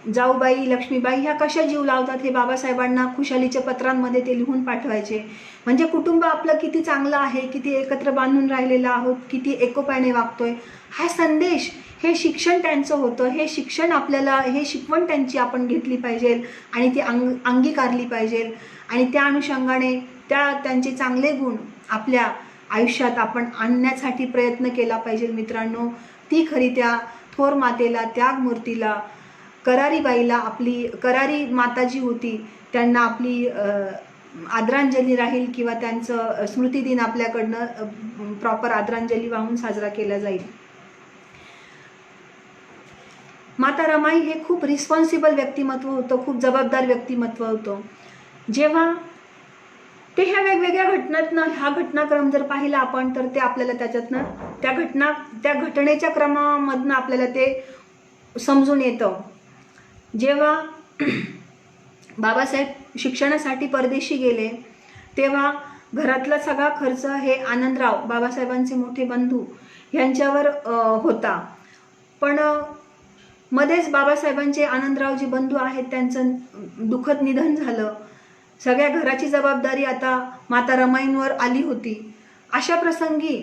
जाऊबाई, लक्ष्मीबाई ह्या कशा जीव लावतात हे बाबासाहेबांना खुशालीच्या पत्रांमध्ये ते लिहून पाठवायचे. म्हणजे कुटुंब आपलं किती चांगलं आहे, किती एकत्र बांधून राहिलेलं आहोत, किती एकोप्याने वागतोय, हा संदेश, हे शिक्षण त्यांचं होतं. हे शिक्षण आपल्याला, हे शिकवण त्यांची आपण घेतली पाहिजे आणि ती अंगीकारली पाहिजे आणि त्या अनुषंगाने त्यांचे चांगले गुण आपल्या आयुष्यात आपण आणण्यासाठी प्रयत्न केला पाहिजे. मित्रांनो, ती खरी त्या थोर मातेला, त्यागमूर्तीला, करारीबाईला, आपली करारी माता जी होती त्यांना आपली आदरांजली राहील किंवा त्यांचं स्मृतिदिन आपल्याकडनं प्रॉपर आदरांजली वाहून साजरा केला जाईल. माता रमाई हे खूप रिस्पॉन्सिबल व्यक्तिमत्व होतं, खूप जबाबदार व्यक्तिमत्व होतं. जेव्हा ते ह्या वेगवेगळ्या घटनांतनं, हा घटनाक्रम जर पाहिला आपण तर ते आपल्याला त्याच्यातनं त्या घटनेच्या क्रमामधनं आपल्याला ते समजून येतं. जेव्हा बाबासाहेब शिक्षणासाठी परदेशी गेले तेव्हा घरातला सगळा खर्च हे आनंदराव, बाबासाहेबांचे मोठे बंधू, यांच्यावर होता. पण मध्येच बाबासाहेबांचे आनंदराव जे बंधू आहेत त्यांचं दुःखद निधन झालं. सगळ्या घराची जबाबदारी आता माता रमाईंवर आली होती. अशा प्रसंगी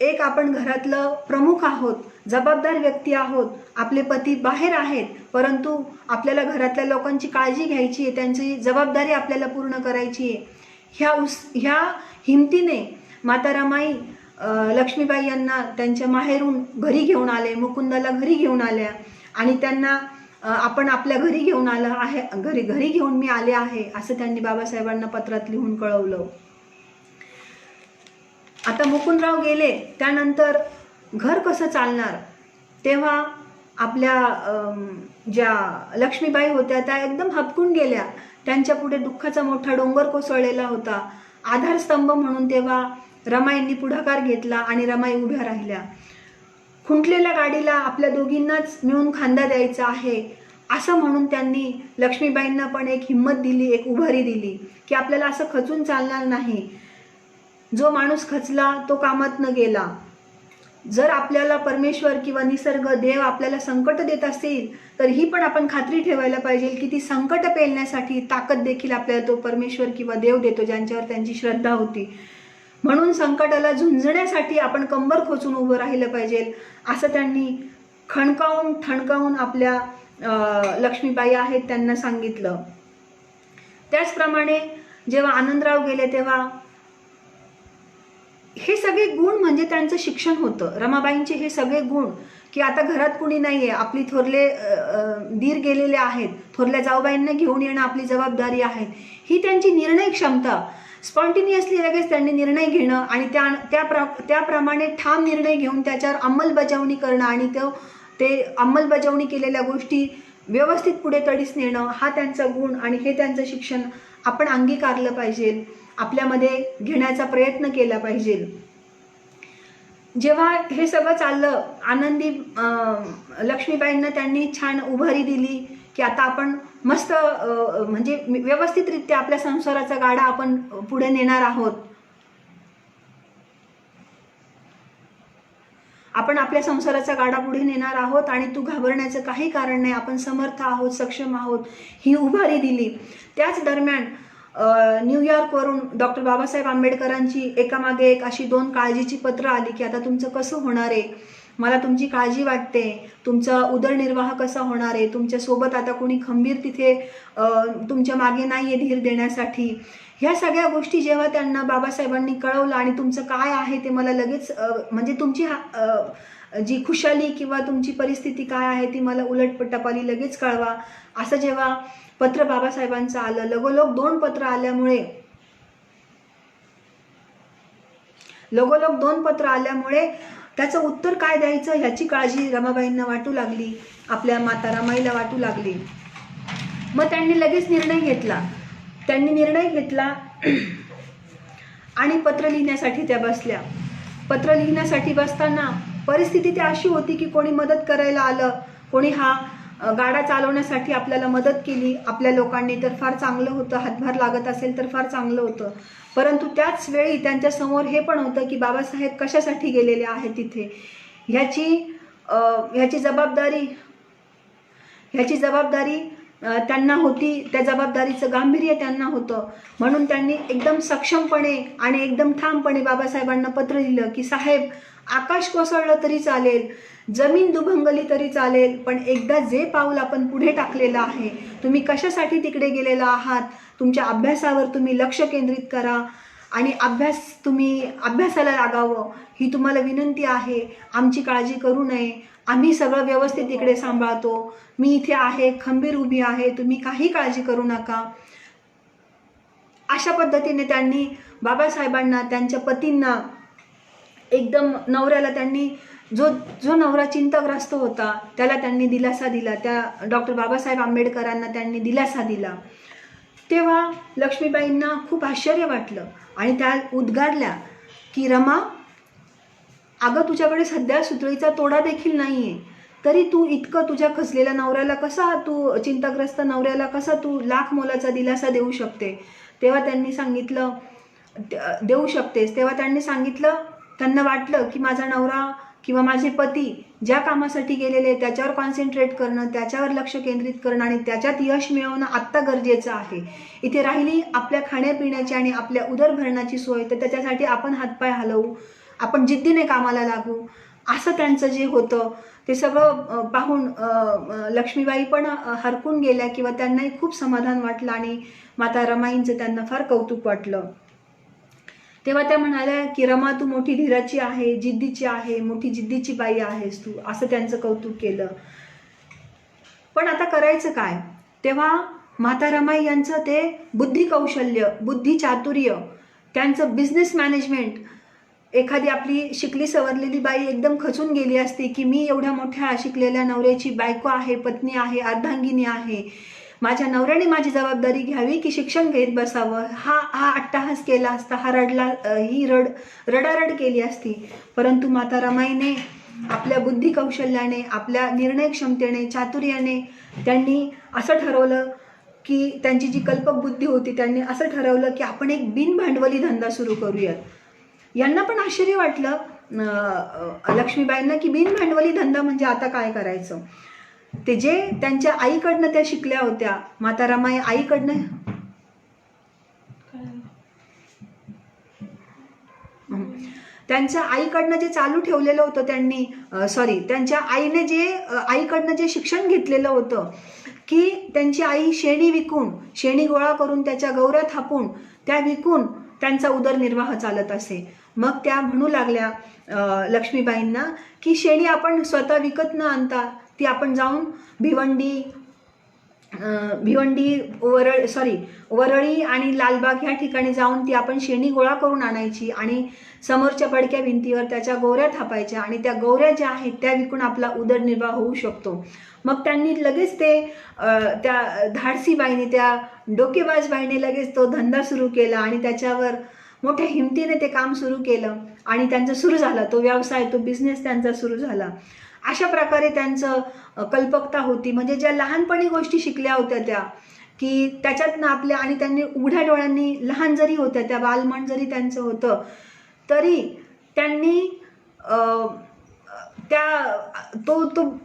एक आपण घरातलं प्रमुख आहोत, जबाबदार व्यक्ती आहोत, आपले पती बाहेर आहेत, परंतु आपल्याला घरातल्या लोकांची काळजी घ्यायची आहे, त्यांची जबाबदारी आपल्याला पूर्ण करायची आहे. ह्या हिमतीने माता रमाई लक्ष्मीबाई यांना त्यांच्या माहेरून घरी घेऊन आले, मुकुंदाला घरी घेऊन आल्या आणि त्यांना आपण आपल्या घरी घेऊन आलं आहे, घरी घेऊन मी आले आहे असं त्यांनी बाबासाहेबांना पत्रात लिहून कळवलं. आता मुकुंदराव गेले त्यानंतर घर कसं चालणार, तेव्हा आपल्या ज्या लक्ष्मीबाई होत्या त्या एकदम हबकून गेल्या. त्यांच्या पुढे दुःखाचा मोठा डोंगर कोसळलेला होता. आधारस्तंभ म्हणून तेव्हा रमाईंनी पुढाकार घेतला आणि रमाई उभ्या राहिल्या. खुंटलेल्या गाडीला आपल्या दोघींनाच मिळून खांदा द्यायचा आहे असं म्हणून त्यांनी लक्ष्मीबाईंना पण एक हिंमत दिली, एक उभारी दिली की आपल्याला असं खचून चालणार नाही. जो माणूस खचला तो कामात न गेला. जर आपल्याला परमेश्वर किंवा निसर्ग, देव आपल्याला संकट देत असेल तर ही पण आपण खात्री ठेवायला पाहिजे की ती संकट पेलण्यासाठी ताकद देखील आपल्याला तो परमेश्वर किंवा देव देतो ज्यांच्यावर त्यांची श्रद्धा होती. म्हणून संकटाला झुंजण्यासाठी आपण कंबर खोचून उभं राहिलं पाहिजे असं त्यांनी ठणकावून आपल्या लक्ष्मीबाई आहेत त्यांना सांगितलं. त्याचप्रमाणे जेव्हा आनंदराव गेले तेव्हा हे सगळे गुण म्हणजे त्यांचं शिक्षण होतं. रमाबाईंचे हे सगळे गुण की आता घरात कुणी नाही आहे, आपली थोरले दीर गेलेले आहेत, थोरल्या जाऊबाईंना घेऊन येणं आपली जबाबदारी आहे, ही त्यांची निर्णय क्षमता, स्पॉन्टिनियसली लगेच त्यांनी निर्णय घेणं आणि त्याप्रमाणे ठाम निर्णय घेऊन त्याच्यावर अंमलबजावणी करणं आणि ते अंमलबजावणी केलेल्या गोष्टी व्यवस्थित पुढे तडीस नेणं, हा त्यांचा गुण आणि हे त्यांचं शिक्षण आपण अंगीकारलं पाहिजे, आपल्यामध्ये घेण्याचा प्रयत्न केला पाहिजे. जेव्हा हे सगळं चाललं, आनंदी लक्ष्मीबाईंना त्यांनी छान उभारी दिली की आता आपण मस्त म्हणजे व्यवस्थितरित्या आपल्या संसाराचा गाडा आपण पुढे नेणार आहोत. आपण आपल्या संसाराचा गाडा पुढे नेणार आहोत आणि तू घाबरण्याचं काही कारण नाही, आपण समर्थ आहोत, सक्षम आहोत, ही उभारी दिली. त्याच दरम्यान न्यूयॉर्कवरून डॉक्टर बाबासाहेब आंबेडकरांची एकामागे एक अशी 2 काळजीची पत्र आली की आता तुमचं कसं होणार आहे. मला तुमची काळजी वाटते, तुमचा उदरनिर्वाह कसा होणार आहे, तुमच्यासोबत आता कोणी खंबीर तिथे तुमच्या मागे नाही आहे धीर देण्यासाठी. ह्या सगळ्या गोष्टी जेव्हा त्यांना बाबासाहेबांनी कळवलं आणि तुमचं काय आहे ते मला लगेच म्हणजे तुमची जी खुशाली किंवा तुमची परिस्थिती काय आहे ती मला उलटपटापाली लगेच कळवा, असं जेव्हा पत्र बाबासाहेबांचं आलं, लगोलग 2 पत्र आल्यामुळे त्याचं उत्तर काय द्यायचं ह्याची काळजी रमाबाईंना वाटू लागली, आपल्या माता रमाईला वाटू लागली. मग त्यांनी लगेच निर्णय घेतला आणि पत्र लिहिण्यासाठी त्या बसल्या. पत्र लिहिण्यासाठी बसताना परिस्थिती ती अशी होती की कोणी मदत करायला आलं, कोणी हा गाडा चालवण्यासाठी आपल्याला मदत केली आपल्या लोकांनी तर फार चांगलं होतं, हातभार लागत असेल तर फार चांगलं होतं. परंतु त्याच वेळी त्यांच्यासमोर हे पण होतं की बाबासाहेब कशासाठी गेलेले आहेत तिथे, ह्याची जबाबदारी त्यांना होती, त्या जबाबदारीचं गांभीर्य त्यांना होतं. म्हणून त्यांनी एकदम सक्षमपणे आणि एकदम ठामपणे बाबासाहेबांना पत्र लिहिलं की साहेब, आकाश कोसळलं तरी चालेल, जमीन दुभंगली तरी चालेल, पण एकदा जे पाऊल आपण पुढे टाकलेलं आहे, तुम्ही कशासाठी तिकडे गेलेला आहात, तुमच्या अभ्यासावर तुम्ही लक्ष केंद्रित करा आणि अभ्यासाला लागावं, ही तुम्हाला विनंती आहे. आमची काळजी करू नये, आम्ही सगळं व्यवस्थित इकडे सांभाळतो, मी इथे आहे, खंबीर उभी आहे, तुम्ही काही काळजी करू नका. अशा पद्धतीने त्यांनी बाबासाहेबांना, त्यांच्या पतींना, एकदम नवऱ्याला त्यांनी जो नवरा चिंताग्रस्त होता त्याला त्यांनी दिलासा दिला, त्या डॉक्टर बाबासाहेब आंबेडकरांना त्यांनी दिलासा दिला. तेव्हा लक्ष्मीबाईंना खूप आश्चर्य वाटलं आणि त्या उद्गारल्या की रमा, अगं तुझ्याकडे सध्या सुतळीचा तोडा देखील नाही आहे, तरी तू इतकं तुझ्या खचलेल्या नवऱ्याला कसा, तू चिंताग्रस्त नवऱ्याला कसा तू लाख मोलाचा दिलासा देऊ शकते. तेव्हा त्यांनी सांगितलं देऊ शकतेस. तेव्हा त्यांनी सांगितलं, त्यांना वाटलं की माझा नवरा किंवा माझे पती ज्या कामासाठी गेलेले त्याच्यावर कॉन्सन्ट्रेट करणं, त्याच्यावर लक्ष केंद्रित करणं आणि त्याच्यात यश मिळवणं आत्ता गरजेचं आहे. इथे राहिली आपल्या खाण्यापिण्याची आणि आपल्या उदरभरणाची सोय, तर त्याच्यासाठी आपण हातपाय हलवू, आपण जिद्दीने कामाला लागू, असं त्यांचं जे होतं ते सगळं पाहून लक्ष्मीबाई पण हरकून गेल्या किंवा त्यांनाही खूप समाधान वाटलं आणि माता रमाईंचं त्यांना फार कौतुक वाटलं. तेव्हा त्या म्हणाल्या की रमा, तू मोठी धीराची आहे, जिद्दीची आहे, मोठी जिद्दीची बाई आहेस तू, असं त्यांचं कौतुक केलं. पण आता करायचं काय. तेव्हा माता रमाई यांचं ते बुद्धिकौशल्य, बुद्धिचातुर्य, त्यांचं बिझनेस मॅनेजमेंट, एखादी आपली शिकली सवरलेली बाई एकदम खचून गेली असती की मी एवढ्या मोठ्या शिकलेल्या नवऱ्याची बायको आहे, पत्नी आहे, अर्धांगिनी आहे, माझ्या नवऱ्याने माझी जबाबदारी घ्यावी की शिक्षण घेत बसावं, हा अट्टाहास केला असता, ही रडारड केली असती. परंतु माता रमाईने आपल्या बुद्धिकौशल्याने, आपल्या निर्णय क्षमतेने, चातुर्याने त्यांनी असं ठरवलं की त्यांची जी कल्पक बुद्धी होती त्यांनी असं ठरवलं की आपण एक बिनभांडवली धंदा सुरू करूयात. यांना पण आश्चर्य वाटलं लक्ष्मीबाईंना की बिनभांडवली धंदा म्हणजे आता काय करायचं. ते जे त्यांच्या आईकडनं त्या शिकल्या होत्या, माता रमाई आईकडनं त्यांच्या आईकडनं जे चालू ठेवलेलं होतं त्यांनी त्यांच्या आईकडनं जे शिक्षण घेतलेलं होतं की त्यांची आई शेणी गोळा करून त्याच्या गौऱ्या थापून त्या विकून त्यांचा उदरनिर्वाह चालत असे. मग त्या म्हणू लागल्या लक्ष्मीबाईंना की शेणी आपण स्वतः विकत न आणता ती आपण जाऊन वरळी आणि लालबाग ह्या ठिकाणी जाऊन ती आपण शेणी गोळा करून आणायची आणि समोरच्या पडक्या भिंतीवर त्याच्या गौऱ्या थापायच्या आणि त्या गौऱ्या ज्या आहेत त्या विकून आपला उदरनिर्वाह होऊ शकतो. मग त्यांनी लगेच त्या धाडसी बाईने, त्या डोकेबाज बाईने लगेच तो धंदा सुरू केला आणि त्याच्यावर मोठ्या हिमतीने ते काम सुरू केलं आणि त्यांचं सुरू झाला तो व्यवसाय, तो बिझनेस त्यांचा सुरू झाला. अशा प्रकारे त्यांचं कल्पकता होती. म्हणजे ज्या लहानपणी गोष्टी शिकल्या होत्या त्या की त्याच्यातनं आपल्या, आणि त्यांनी उघड्या डोळ्यांनी, लहान जरी होत्या त्या, बालमन जरी त्यांचं होतं तरी त्यांनी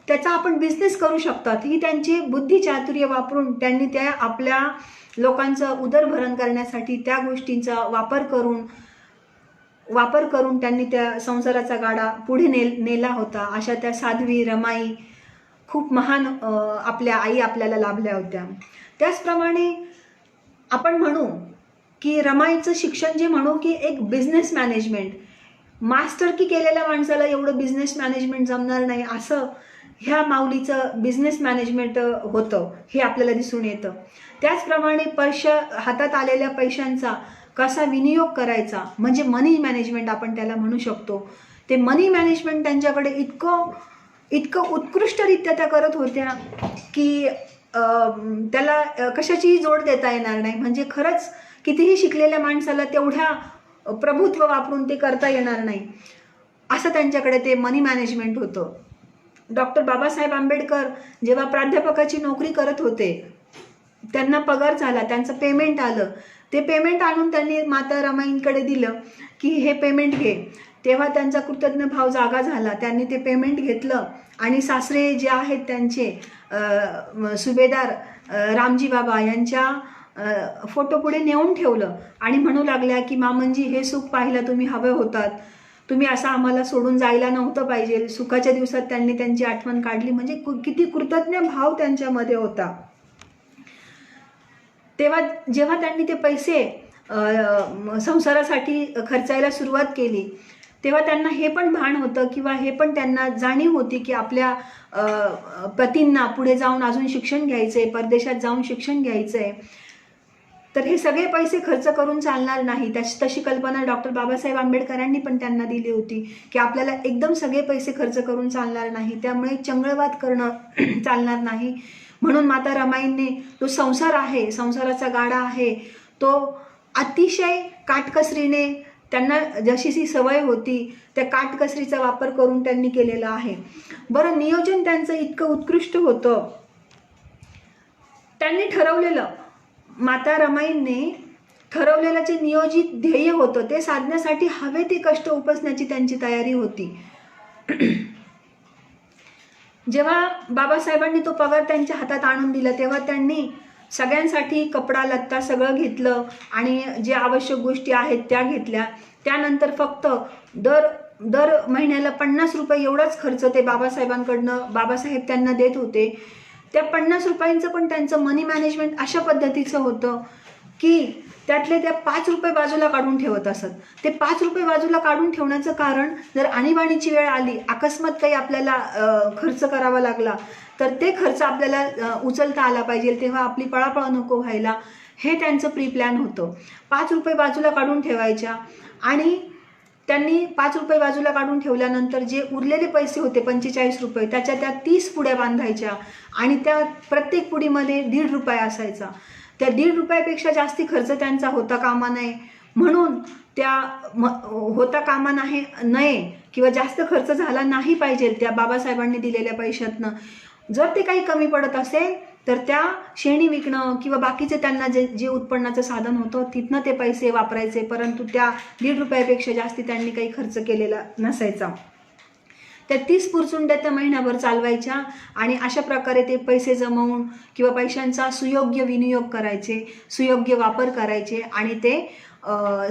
त्याचा आपण बिझनेस करू शकतात ही त्यांची बुद्धिचातुर्य वापरून त्यांनी त्या आपल्या लोकांचं उदरभरण करण्यासाठी त्या गोष्टींचा वापर करून वापर करून त्यांनी त्या संसाराचा गाडा पुढे नेला होता. अशा त्या साध्वी रमाई खूप महान आपल्या आई आपल्याला लाभल्या होत्या. त्याचप्रमाणे आपण म्हणू की रमाईचं शिक्षण जे म्हणू की एक बिझनेस मॅनेजमेंट, मास्टर की केलेल्या माणसाला एवढं बिझनेस मॅनेजमेंट जमणार नाही असं ह्या माऊलीचं बिझनेस मॅनेजमेंट होतं, हे आपल्याला दिसून येतं. त्याचप्रमाणे हातात आलेल्या पैशांचा कसा विनियोग करायचा म्हणजे मनी मॅनेजमेंट आपण त्याला म्हणू शकतो. ते मनी मॅनेजमेंट त्यांच्याकडे इतकं उत्कृष्टरित्या त्या करत होत्या की त्याला कशाचीही जोड देता येणार नाही. म्हणजे खरंच कितीही शिकलेल्या माणसाला तेवढ्या प्रभुत्व वापरून ते करता येणार नाही असं त्यांच्याकडे ते मनी मॅनेजमेंट होतं. डॉक्टर बाबासाहेब आंबेडकर जेव्हा प्राध्यापकाची नोकरी करत होते, त्यांना पगार झाला, त्यांचं पेमेंट आलं. ते पेमेंट आणून त्यांनी माता रमाईंकडे दिलं की हे पेमेंट घे. तेव्हा त्यांचा कृतज्ञ भाव जागा झाला. त्यांनी ते पेमेंट घेतलं आणि सासरे जे आहेत त्यांचे सुभेदार रामजी बाबा यांच्या फोटो पुढे नेऊन ठेवलं आणि म्हणू लागल्या की मामनजी, हे सुख पाहिलं तुम्ही हवे होतात, तुम्ही असं आम्हाला सोडून जायला नव्हतं पाहिजे. सुखाच्या दिवसात त्यांनी त्यांची आठवण काढली. म्हणजे किती कृतज्ञ भाव त्यांच्यामध्ये होता. तेव्हा जेव्हा त्यांनी ते पैसे संसारासाठी खर्चायला सुरुवात केली तेव्हा त्यांना हे पण भान होतं किंवा हे पण त्यांना जाणीव होती की आपल्या पतींना पुढे जाऊन अजून शिक्षण घ्यायचंय, परदेशात जाऊन शिक्षण घ्यायचंय. तर हे सगळे पैसे खर्च करून चालणार नाही. तशी कल्पना डॉक्टर बाबासाहेब आंबेडकरांनी पण त्यांना दिली होती की आपल्याला एकदम सगळे पैसे खर्च करून चालणार नाही, त्यामुळे चंगळवाद करणं चालणार नाही. म्हणून माता रमाईंनी तो संसार आहे, संसाराचा गाडा आहे, तो अतिशय काटकसरीने त्यांना जशीची सवय होती त्या काटकसरीचा वापर करून त्यांनी केलेला आहे. बरं, नियोजन त्यांचं इतकं उत्कृष्ट होतं. त्यांनी ठरवलेलं, माता रमाईंनी ठरवलेलं जे नियोजित ध्येय होतं ते साधण्यासाठी हवे ते कष्ट उपसण्याची त्यांची तयारी होती. जेव्हा बाबासाहेबांनी तो पगार त्यांच्या हातात आणून दिला तेव्हा त्यांनी सगळ्यांसाठी कपडा लत्ता सगळं घेतलं आणि जे आवश्यक गोष्टी आहेत त्या घेतल्या. त्यानंतर फक्त दर महिन्याला 50 रुपये एवढाच खर्च ते बाबासाहेब त्यांना देत होते. त्या 50 रुपयांचं पण त्यांचं मनी मॅनेजमेंट अशा पद्धतीचं होतं की त्यातले त्या 5 रुपये बाजूला काढून ठेवत असत. ते 5 रुपये बाजूला काढून ठेवण्याचं कारण, जर आणीबाणीची वेळ आली, अकस्मात काही आपल्याला खर्च करावा लागला तर ते खर्च आपल्याला उचलता आला पाहिजे, तेव्हा आपली पळापळ नको व्हायला, हे त्यांचं प्री प्लॅन होतं. 5 रुपये बाजूला काढून ठेवायच्या आणि त्यांनी 5 रुपये बाजूला काढून ठेवल्यानंतर जे उरलेले पैसे होते 45 रुपये, त्याच्या त्या 30 पुड्या बांधायच्या आणि त्या प्रत्येक पुडीमध्ये 1.5 रुपये असायचा. त्या 1.5 रुपयापेक्षा जास्ती खर्च त्यांचा होता कामा नये, म्हणून त्या होता कामा नये किंवा जास्त खर्च झाला नाही पाहिजे त्या बाबासाहेबांनी दिलेल्या पैशातनं. जर ते काही कमी पडत असेल तर त्या शेणी विकणं किंवा बाकीचे त्यांना जे उत्पन्नाचं साधन होतं तिथनं ते पैसे वापरायचे, परंतु त्या 1.5 रुपयापेक्षा जास्ती त्यांनी काही खर्च केलेला नसायचा. त्या 30 पुरचुंड्या त्या महिन्याभर चालवायच्या आणि अशा प्रकारे ते पैसे जमवून किंवा पैशांचा सुयोग्य विनियोग करायचे, सुयोग्य वापर करायचे आणि ते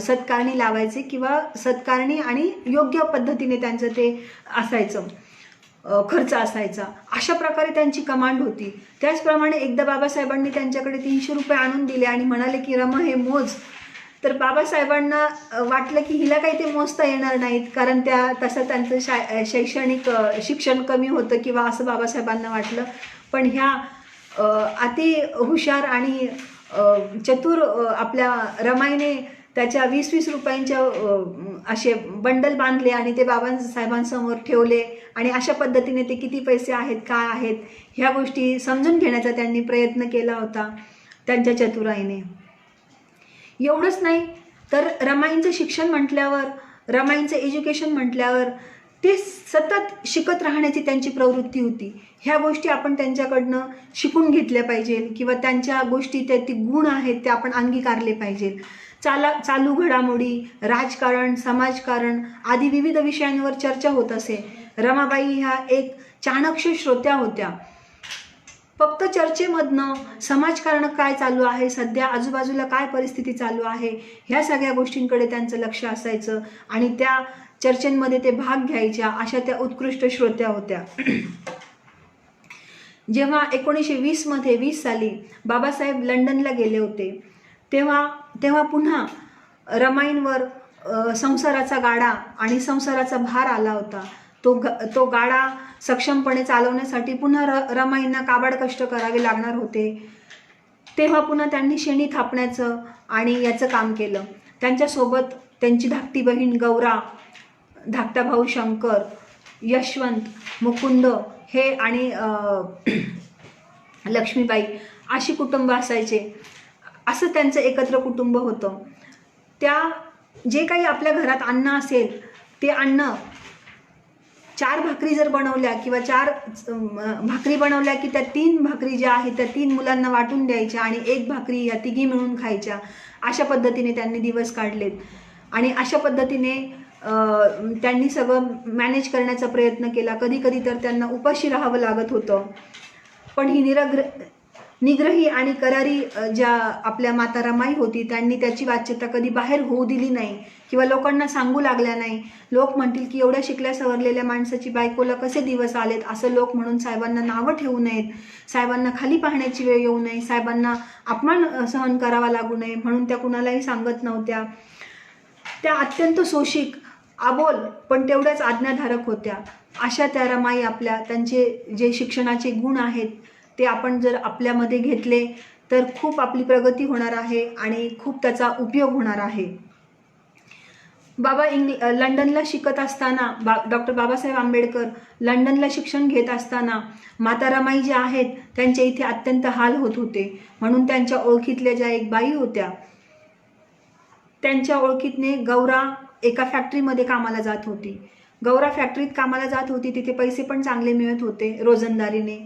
सत्कारणी लावायचे किंवा सत्कारणी आणि योग्य पद्धतीने त्यांचं ते असायचं, खर्च असायचा. अशा प्रकारे त्यांची कमांड होती. त्याचप्रमाणे एकदा बाबासाहेबांनी त्यांच्याकडे 300 रुपये आणून दिले आणि म्हणाले की रमा हे मोज. तर बाबासाहेबांना वाटलं की हिला काही ते मोजता येणार नाहीत, कारण तसं त्यांचं शैक्षणिक शिक्षण कमी होतं किंवा असं बाबासाहेबांना वाटलं. पण ह्या अति हुशार आणि चतुर आपल्या रमाईने त्याच्या 20-20 रुपयांच्या असे बंडल बांधले आणि ते बाबासाहेबांसमोर ठेवले आणि अशा पद्धतीने ते किती पैसे आहेत, काय आहेत, ह्या गोष्टी समजून घेण्याचा त्यांनी प्रयत्न केला होता त्यांच्या चतुराईने. एवढंच नाही तर रमाईंचं शिक्षण म्हटल्यावर, रमाईंचं एज्युकेशन म्हटल्यावर ते सतत शिकत राहण्याची त्यांची प्रवृत्ती होती. ह्या गोष्टी आपण त्यांच्याकडनं शिकून घेतल्या पाहिजे किंवा त्यांच्या गोष्टी ते गुण आहेत ते आपण अंगीकारले पाहिजे. चालू घडामोडी, राजकारण, समाजकारण आदी विविध विषयांवर चर्चा होत असे. रमाबाई ह्या एक चाणक्य श्रोत्या होत्या. फक्त चर्चेमधनं समाजकारण काय चालू आहे, सध्या आजूबाजूला काय परिस्थिती चालू आहे, ह्या सगळ्या गोष्टींकडे त्यांचं लक्ष असायचं आणि त्या चर्चेमध्ये ते भाग घ्यायच्या, अशा त्या उत्कृष्ट श्रोत्या होत्या. जेव्हा 1920 साली बाबासाहेब लंडनला गेले होते, तेव्हा पुन्हा रमाईंवर संसाराचा गाडा आणि संसाराचा भार आला होता. तो गाडा सक्षमपणे चालवण्यासाठी पुन्हा रमाईंना काबाड कष्ट करावे लागणार होते. तेव्हा पुन्हा त्यांनी शेणी थापण्याचं आणि याचं काम केलं. त्यांच्यासोबत त्यांची धाकटी बहीण गौरा, धाकटा भाऊ शंकर, यशवंत, मुकुंद हे आणि लक्ष्मीबाई अशी कुटुंब असायचे. असं त्यांचं एकत्र कुटुंब होतं. त्या जे काही आपल्या घरात अन्न असेल ते अन्न 4 भाकरी जर बनवल्या किंवा 4 भाकरी बनवल्या की त्या 3 भाकरी ज्या आहेत त्या 3 मुलांना वाटून द्यायच्या आणि 1 भाकरी या तिघी मिळून खायच्या. अशा पद्धतीने त्यांनी दिवस काढलेत आणि अशा पद्धतीने त्यांनी सगळं मॅनेज करण्याचा प्रयत्न केला. कधी कधी तर त्यांना उपाशी राहावं लागत होतं. पण ही निग्रही आणि करारी ज्या आपल्या माता रमाई होती, त्यांनी त्याची वाच्यता कधी बाहेर होऊ दिली नाही किंवा लोकांना सांगू लागल्या नाही. लोक म्हणतील की एवढ्या शिकल्या सवरलेल्या माणसाची बायकोला कसे दिवस आलेत, असं लोक म्हणून साहेबांना नावं ठेवू नयेत, साहेबांना खाली पाहण्याची वेळ येऊ नये, साहेबांना अपमान सहन करावा लागू नये म्हणून त्या कुणालाही सांगत नव्हत्या. त्या अत्यंत सोशिक, आबोल पण तेवढ्याच आज्ञाधारक होत्या. अशा त्या रमाई आपल्या, त्यांचे जे शिक्षणाचे गुण आहेत ते आपण जर आपल्यामध्ये घेतले तर खूप आपली प्रगती होणार आहे आणि खूप त्याचा उपयोग होणार आहे. बाबा लंडनला शिकत असताना, डॉक्टर बाबासाहेब आंबेडकर लंडनला शिक्षण घेत असताना माता रमाई ज्या आहेत त्यांच्या इथे अत्यंत हाल होत होते. म्हणून त्यांच्या ओळखीतल्या ज्या एक बाई होत्या, त्यांच्या ओळखीतने गौरा एका फॅक्टरीमध्ये कामाला जात होती. गौरा फॅक्टरीत कामाला जात होती, तिथे पैसे पण चांगले मिळत होते रोजंदारीने.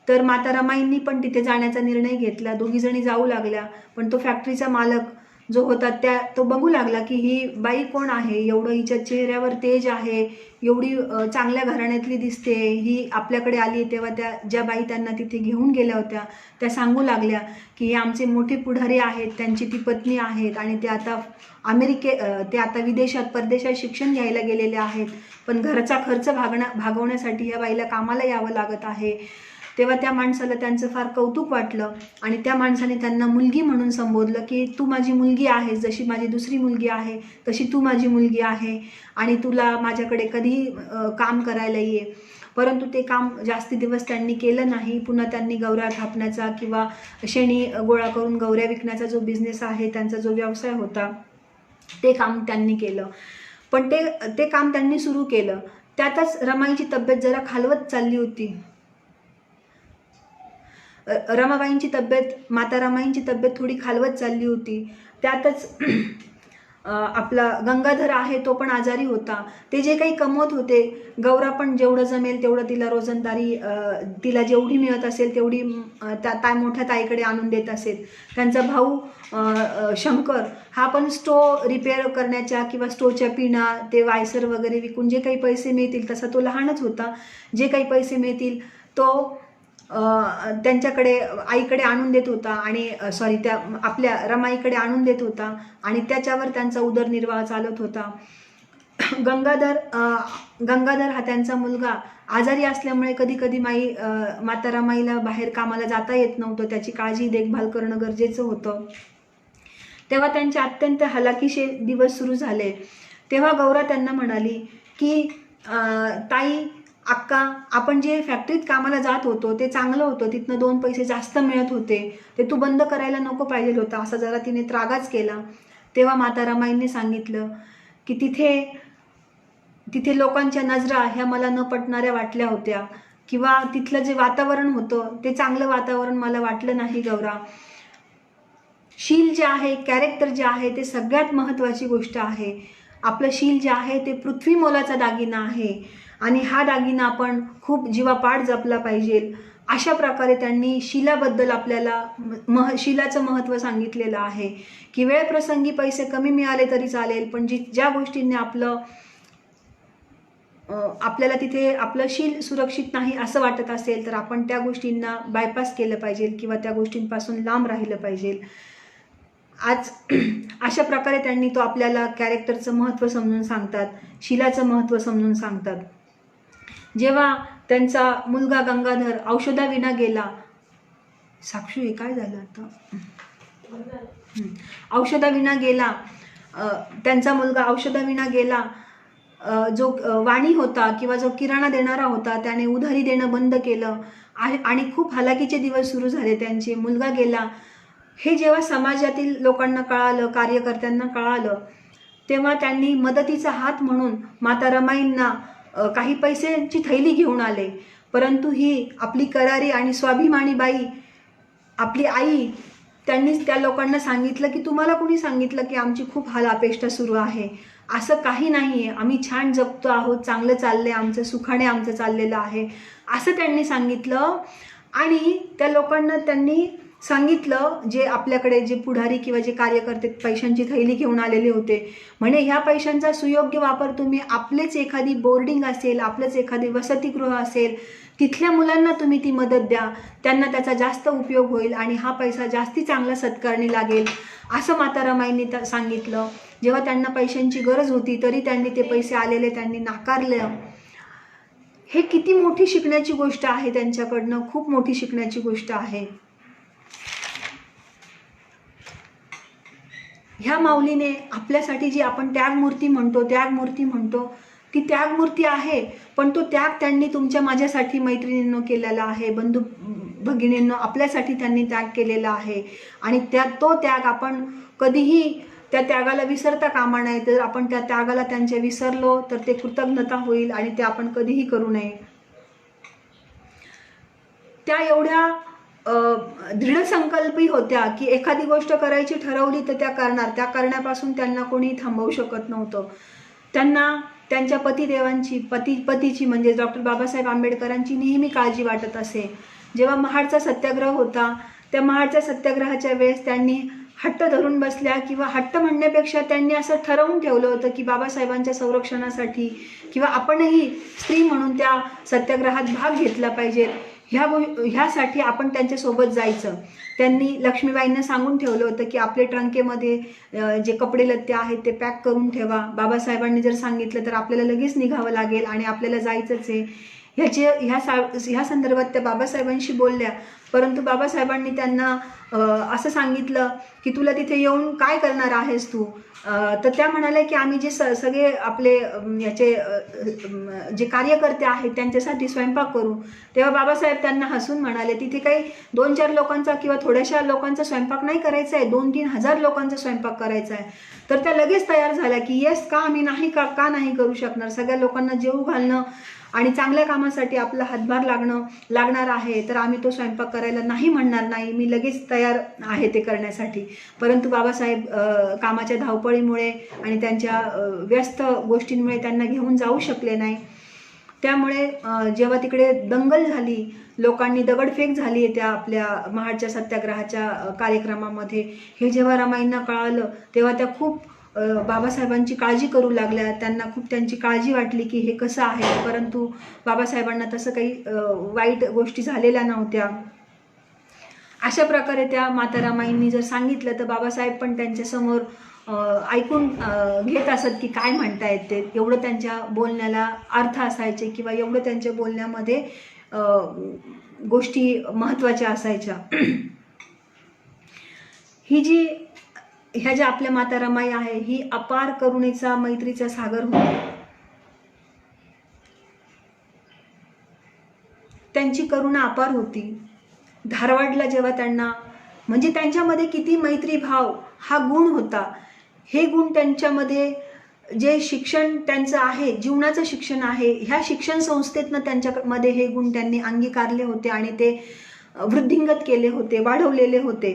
तर माता रमाईंनी पण तिथे जाण्याचा निर्णय घेतला. दोघीजणी जाऊ लागल्या. पण तो फॅक्टरीचा मालक जो होता तो बघू लागला की ही बाई कोण आहे, एवढं हिच्या चेहऱ्यावर तेज आहे, एवढी चांगल्या घराण्यातली दिसते, ही आपल्याकडे आली. तेव्हा त्या ज्या बाई त्यांना तिथे घेऊन गेल्या होत्या त्या सांगू लागल्या की हे आमचे मोठे पुढारी आहेत, त्यांची ती पत्नी आहेत आणि ते आता विदेशात परदेशात शिक्षण घ्यायला गेलेले आहेत, पण घरचा खर्च भागवण्यासाठी या बाईला कामाला यावं लागत आहे. तेव्हा त्या माणसाला त्यांचं फार कौतुक वाटलं आणि त्या माणसाने त्यांना मुलगी म्हणून संबोधलं की तू माझी मुलगी आहेस, जशी माझी दुसरी मुलगी आहे तशी तू माझी मुलगी आहे आणि तुला माझ्याकडे कधीही काम करायला ये. परंतु ते काम जास्ती दिवस त्यांनी केलं नाही. पुन्हा त्यांनी गौऱ्या थापण्याचा किंवा शेणी गोळा करून गौऱ्या विकण्याचा जो बिझनेस आहे, त्यांचा जो व्यवसाय होता, ते काम त्यांनी केलं. पण ते काम त्यांनी सुरू केलं. त्यातच रमाईची तब्येत जरा खालवत चालली होती. माता रमाईंची तब्येत थोडी खालवत चालली होती. त्यातच आपला गंगाधर आहे तो पण आजारी होता. ते जे काही कमवत होते, गौरा पण जेवढं जमेल तेवढं तिला रोजंदारी, तिला जेवढी मिळत असेल तेवढी मोठ्या ताईकडे आणून देत असेल. त्यांचा भाऊ शंकर हा पण स्टोव रिपेअर करण्याच्या किंवा स्टोवच्या पिना, ते वायसर वगैरे विकून जे काही पैसे मिळतील, तसा तो लहानच होता, जे काही पैसे मिळतील तो त्यांच्याकडे आईकडे आणून देत होता आणि त्या आपल्या रमाईकडे आणून देत होता आणि त्याच्यावर त्यांचा उदरनिर्वाह चालत होता. गंगाधर हा त्यांचा मुलगा आजारी असल्यामुळे कधी कधी माता रमाईला बाहेर कामाला जाता येत नव्हतं. त्याची काळजी देखभाल करणं गरजेचं होतं. तेव्हा त्यांचे अत्यंत हलाखीचे दिवस सुरू झाले. तेव्हा गौरा त्यांना म्हणाली की ताई, अक्का, आपण जे फॅक्टरीत कामाला जात होतो ते चांगलं होतं, तिथनं 2 पैसे जास्त मिळत होते, ते तू बंद करायला नको पाहिजे होतं, असा जरा तिने त्रागाच केला. तेव्हा माता रमाईंनी सांगितलं की तिथे लोकांच्या नजरा ह्या मला न पटणाऱ्या वाटल्या होत्या किंवा तिथलं जे वातावरण होतं ते चांगलं वातावरण मला वाटलं नाही. गौरा, शील जे आहे, कॅरेक्टर जे आहे ते सगळ्यात महत्त्वाची गोष्ट आहे. आपलं शील जे आहे ते पृथ्वी मोलाचा दागिना आहे आणि हा दागिना आपण खूप जीवापाड जपला पाहिजे. अशा प्रकारे त्यांनी शिलाबद्दल आपल्याला शिलाचं महत्त्व सांगितलेलं आहे की वेळप्रसंगी पैसे कमी मिळाले तरी चालेल, पण ज्या गोष्टींनी आपलं आपल्याला तिथे आपलं शील सुरक्षित नाही असं वाटत असेल तर आपण त्या गोष्टींना बायपास केलं पाहिजे किंवा त्या गोष्टींपासून लांब राहिलं पाहिजे. आज अशा प्रकारे त्यांनी तो आपल्याला कॅरेक्टरचं महत्त्व समजून सांगतात, शीलाचं महत्त्व समजून सांगतात. जेव्हा त्यांचा मुलगा गंगाधर औषधाविना गेला, साक्षू हे काय झालं आता, औषधाविना गेला, त्यांचा मुलगा औषधाविना गेला, जो वाणी होता किंवा जो किराणा देणारा होता त्याने उधारी देणं बंद केलं आणि खूप हालाकीचे दिवस सुरू झाले त्यांचे, मुलगा गेला. हे जेव्हा समाजातील लोकांना कळालं, कार्यकर्त्यांना कळालं, तेव्हा त्यांनी मदतीचा हात म्हणून माता रमाईंना काही पैशांची थैली घेऊन आले. परंतु ही आपली करारी आणि स्वाभिमानी बाई, आपली आई, त्यांनीच त्या लोकांना सांगितलं की तुम्हाला कोणी सांगितलं की आमची खूप हाल अपेष्टा सुरू आहे, असं काही नाही आहे, आम्ही छान जगतो आहोत, चांगलं चाललं आहे, आमचं सुखाने आमचं चाललेलं आहे असं त्यांनी सांगितलं. आणि त्या लोकांना त्यांनी सांगितलं, जे आपल्याकडे जे पुढारी किंवा जे कार्यकर्ते पैशांची थैली घेऊन आलेले होते, म्हणे ह्या पैशांचा सुयोग्य वापर तुम्ही आपलेच एखादी बोर्डिंग असेल, आपलंच एखादी वसतिगृह असेल, तिथल्या मुलांना तुम्ही ती मदत द्या, त्यांना त्याचा जास्त उपयोग होईल आणि हा पैसा जास्ती चांगला सत्कारणी लागेल असं माता रमाईंनी सांगितलं. जेव्हा त्यांना पैशांची गरज होती तरी त्यांनी ते पैसे आलेले त्यांनी नाकारलं. हे किती मोठी शिकण्याची गोष्ट आहे, त्यांच्याकडनं खूप मोठी शिकण्याची गोष्ट आहे. ह्या माऊलीने आपल्यासाठी जी आपण त्यागमूर्ती म्हणतो ती त्यागमूर्ती आहे, पण तो त्याग त्यांनी तुमच्या माझ्यासाठी मैत्रिणींनो केलेला आहे, बंधू भगिनींनो आपल्यासाठी त्यांनी त्याग केलेला आहे. आणि तो त्याग आपण कधीही त्या त्यागाला विसरता कामा नये. तर आपण त्या त्यागाला त्यांच्या विसरलो तर ते कृतज्ञता होईल आणि ते आपण कधीही करू नये. त्या एवढ्या दृढ संकल्पी होत्या की एखादी गोष्ट करायची ठरवली तर त्या करणार, त्या करण्यापासून त्यांना कोणी थांबवू शकत नव्हतं. त्यांना त्यांच्या पतीची म्हणजे डॉक्टर बाबासाहेब आंबेडकरांची नेहमी काळजी वाटत असे. जेव्हा महाडचा सत्याग्रह होता, त्या महाडच्या सत्याग्रहाच्या वेळेस त्यांनी हट्ट धरून बसल्या, किंवा हट्ट म्हणण्यापेक्षा त्यांनी असं ठरवून ठेवलं होतं की बाबासाहेबांच्या संरक्षणासाठी किंवा आपणही स्त्री म्हणून त्या सत्याग्रहात भाग घेतला पाहिजे, ह्यासाठी आपण त्यांच्यासोबत जायचं. त्यांनी लक्ष्मीबाईंना सांगून ठेवलं होतं की आपले ट्रंकेमध्ये जे कपडे लत्ते आहेत ते पॅक करून ठेवा. बाबासाहेबांनी जर सांगितलं तर आपल्याला लगेच निघावं लागेल आणि आपल्याला जायचंच आहे. ह्या संदर्भात त्या बाबासाहेबांशी बोलल्या, परंतु बाबासाहेबांनी त्यांना असं सांगितलं की तुला तिथे येऊन काय करणार आहेस तू. तर त्या म्हणाल्या की आम्ही जे सगळे आपले याचे जे कार्यकर्ते आहेत त्यांच्यासाठी स्वयंपाक करू. तेव्हा बाबासाहेब त्यांना हसून म्हणाले, तिथे काही 2-4 लोकांचा किंवा थोड्याशा लोकांचा स्वयंपाक नाही करायचा आहे, 2-3 हजार लोकांचा स्वयंपाक करायचा आहे. तर त्या लगेच तयार झाल्या की येस, का आम्ही नाही का नाही करू शकणार. सगळ्या लोकांना जेवू घालणं आणि चांगल्या कामासाठी आपला हातभार लागणार आहे, तर आम्ही तो स्वयंपाक करायला नाही म्हणणार नाही, मी लगेच तयार आहे ते करण्यासाठी. परंतु बाबासाहेब कामाच्या धावपळीमुळे आणि त्यांच्या व्यस्त गोष्टींमुळे त्यांना घेऊन जाऊ शकले नाही. त्यामुळे जेव्हा तिकडे दंगल झाली, लोकांनी दगडफेक झाली त्या आपल्या महाडच्या सत्याग्रहाच्या कार्यक्रमामध्ये, हे जेव्हा रमाईंना कळालं तेव्हा त्या खूप बाबासाहेबांची काळजी करू लागल्या. त्यांना खूप त्यांची काळजी वाटली की हे कसं आहे, परंतु बाबासाहेबांना तसं काही वाईट गोष्टी झालेल्या नव्हत्या. अशा प्रकारे त्या माता रमाईंनी जर सांगितलं तर बाबासाहेब पण त्यांच्यासमोर ऐकून घेत असत की काय म्हणतायत ते. एवढं त्यांच्या बोलण्याला अर्थ असायचे किंवा एवढं त्यांच्या बोलण्यामध्ये गोष्टी महत्त्वाच्या असायच्या. ह्या ज्या आपल्या माता रमाई आहे, ही अपार करुणेचा, मैत्रीचा सागर होती. त्यांची करुणा अपार होती. धारवाडला जेव्हा त्यांना, म्हणजे त्यांच्यामध्ये किती मैत्री भाव हा गुण होता. हे गुण त्यांच्यामध्ये, जे शिक्षण त्यांचं आहे, जीवनाचं शिक्षण आहे, ह्या शिक्षण संस्थेतनं त्यांच्यामध्ये हे गुण त्यांनी अंगीकारले होते आणि ते वृद्धिंगत केले होते, वाढवलेले होते.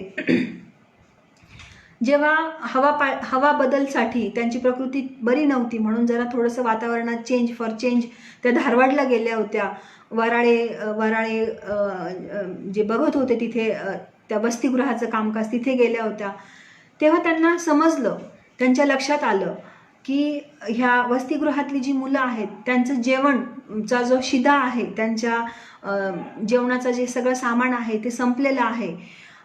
जेव्हा हवा बदलसाठी त्यांची प्रकृती बरी नव्हती, म्हणून जरा थोडंसं वातावरणात चेंज त्या धारवाडला गेल्या होत्या. वराळे जे बघत होते तिथे त्या वसतिगृहाचं कामकाज, तिथे गेल्या होत्या. तेव्हा त्यांना समजलं, त्यांच्या लक्षात आलं की ह्या वसतिगृहातली जी मुलं आहेत त्यांचं जेवणचा जो शिदा आहे, त्यांच्या जेवणाचं जे सगळं सामान आहे ते संपलेलं आहे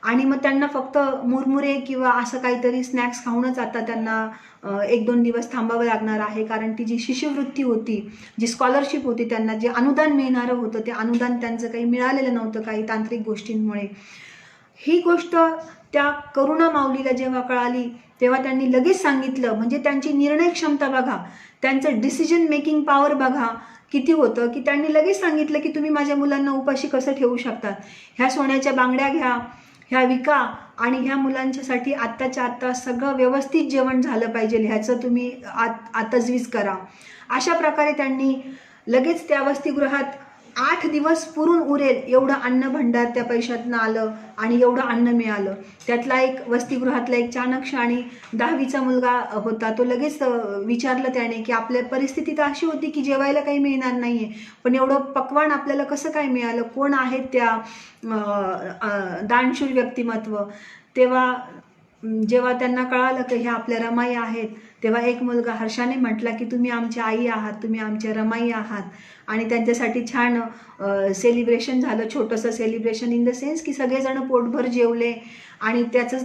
आणि मग त्यांना फक्त मुरमुरे किंवा असं काहीतरी स्नॅक्स खाऊनच आता त्यांना 1-2 दिवस थांबावं लागणार आहे. कारण ती जी शिष्यवृत्ती होती, जी स्कॉलरशिप होती, त्यांना जे अनुदान मिळणारं होतं ते अनुदान त्यांचं काही मिळालेलं नव्हतं काही तांत्रिक गोष्टींमुळे. ही गोष्ट त्या करुणा माऊलीला जेव्हा कळाली तेव्हा त्यांनी लगेच सांगितलं. म्हणजे त्यांची निर्णय क्षमता बघा, त्यांचं डिसिजन मेकिंग पॉवर बघा किती होतं, की त्यांनी लगेच सांगितलं की तुम्ही माझ्या मुलांना उपाशी कसं ठेवू शकतात. ह्या सोन्याच्या बांगड्या घ्या, ह्या विका आणि ह्या मुलांच्यासाठी आत्ताच्या आत्ता सगळं व्यवस्थित जेवण झालं पाहिजे ह्याचं तुम्ही तजवीज करा. अशा प्रकारे त्यांनी लगेच त्या वसतिगृहात 8 दिवस पुरून उरेल एवढं अन्न भंडार त्या पैशातनं आलं आणि एवढं अन्न मिळालं. त्यातला एक वसतिगृहातला एक चाणक्य आणि 10वीचा मुलगा होता. तो लगेच विचारलं त्याने की आपल्या परिस्थिती तर अशी होती की जेवायला काही मिळणार नाही आहे, पण एवढं पक्वान आपल्याला कसं काय मिळालं, कोण आहेत त्या दानशूर व्यक्तिमत्व. तेव्हा जेव्हा त्यांना कळालं की ह्या आपल्या रमाई आहेत, तेव्हा एक मुलगा हर्षाने म्हटला की तुम्ही आमच्या आई आहात, तुम्ही आमच्या रमाई आहात. आणि त्यांच्यासाठी छान सेलिब्रेशन झालं, छोटंसं सेलिब्रेशन इन द सेन्स की सगळेजण पोटभर जेवले आणि त्याचं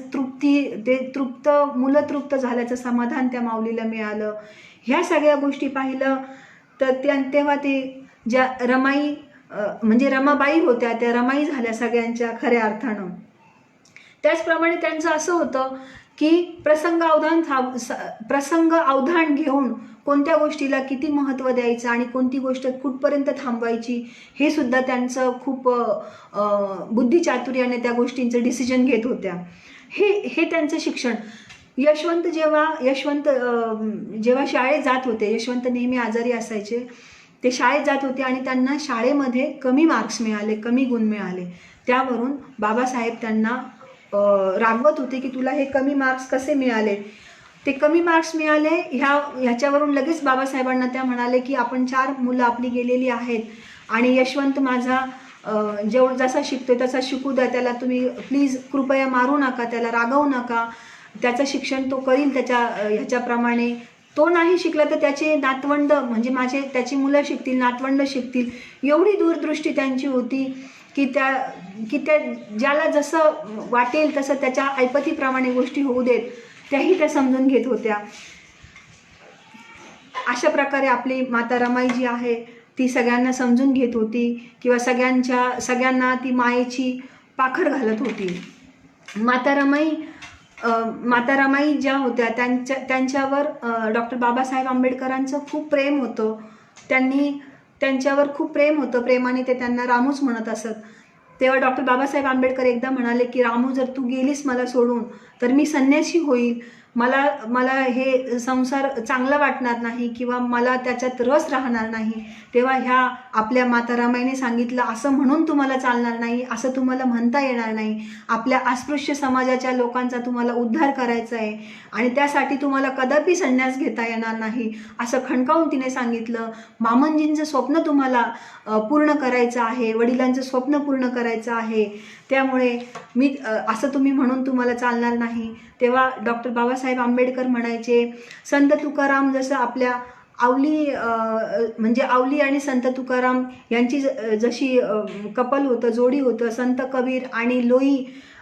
मुलं तृप्त झाल्याचं समाधान त्या माऊलीला मिळालं. ह्या सगळ्या गोष्टी पाहिलं तर तेव्हा ते ज्या रमाई म्हणजे रमाबाई होत्या त्या रमाई झाल्या सगळ्यांच्या खऱ्या अर्थानं. त्याचप्रमाणे त्यांचं असं होतं की प्रसंग अवधान घेऊन कोणत्या गोष्टीला किती महत्त्व द्यायचं आणि कोणती गोष्ट कुठपर्यंत थांबवायची हे सुद्धा त्यांचं खूप बुद्धिचातुर्याने त्या गोष्टींचं डिसिजन घेत होत्या. हे त्यांचं शिक्षण. यशवंत जेव्हा शाळेत जात होते, यशवंत नेहमी आजारी असायचे, ते शाळेत जात होते आणि त्यांना शाळेमध्ये कमी मार्क्स मिळाले, कमी गुण मिळाले. त्यावरून बाबासाहेब त्यांना रागवत होते की तुला हे कमी मार्क्स कसे मिळाले. ते कमी मार्क्स मिळाले ह्याच्यावरून लगेच बाबासाहेबांना त्या म्हणाले की आपण 4 मुलं आपली गेलेली आहेत आणि यशवंत माझा जसा शिकतोय तसा शिकू द्या, त्याला तुम्ही प्लीज कृपया मारू नका, त्याला रागवू नका, त्याचं शिक्षण तो करील ह्याच्याप्रमाणे. तो नाही शिकला तर त्याचे नातवंड म्हणजे त्याची मुलं शिकतील, नातवंड शिकतील. एवढी दूरदृष्टी त्यांची होती की त्या ज्याला जसं वाटेल तसं त्याच्या ऐपतीप्रमाणे गोष्टी होऊ देत, त्याही त्या समजून घेत होत्या. अशा प्रकारे आपली माता रमाई जी आहे ती सगळ्यांना समजून घेत होती किंवा सगळ्यांना ती मायेची पाखड घालत होती. माता रमाई ज्या होत्या त्यांच्यावर डॉक्टर बाबासाहेब आंबेडकरांचं खूप प्रेम होतं. त्यांच्यावर खूप प्रेम होतं, प्रेमाने ते त्यांना रामूच म्हणत असत. तेव्हा डॉक्टर बाबासाहेब आंबेडकर एकदा म्हणाले की रामू, जर तू गेलीस मला सोडून तर मी संन्यासी होईल, मला हे संसार चांगला वाटणार नाही किंवा मला त्याच्यात रस राहणार नाही. तेव्हा ह्या आपल्या माता रमाईने सांगितलं, असं म्हणून तुम्हाला चालणार नाही, असं तुम्हाला म्हणता येणार नाही. आपल्या अस्पृश्य समाजाच्या लोकांचा तुम्हाला उद्धार करायचा आहे आणि त्यासाठी तुम्हाला कदापि संन्यास घेता येणार नाही, असं खणकावून तिने सांगितलं. मामंजींचं स्वप्न तुम्हाला पूर्ण करायचं आहे, वडिलांचं स्वप्न पूर्ण करायचं आहे, त्यामुळे असं तुम्ही म्हणून तुम्हाला चालणार नाही. तेव्हा डॉक्टर बाबासाहेब आंबेडकर म्हणायचे, संत तुकाराम जसं आपल्या आवली आणि संत तुकाराम यांची जशी कपल होतं, जोडी होतं, संत कबीर आणि लोई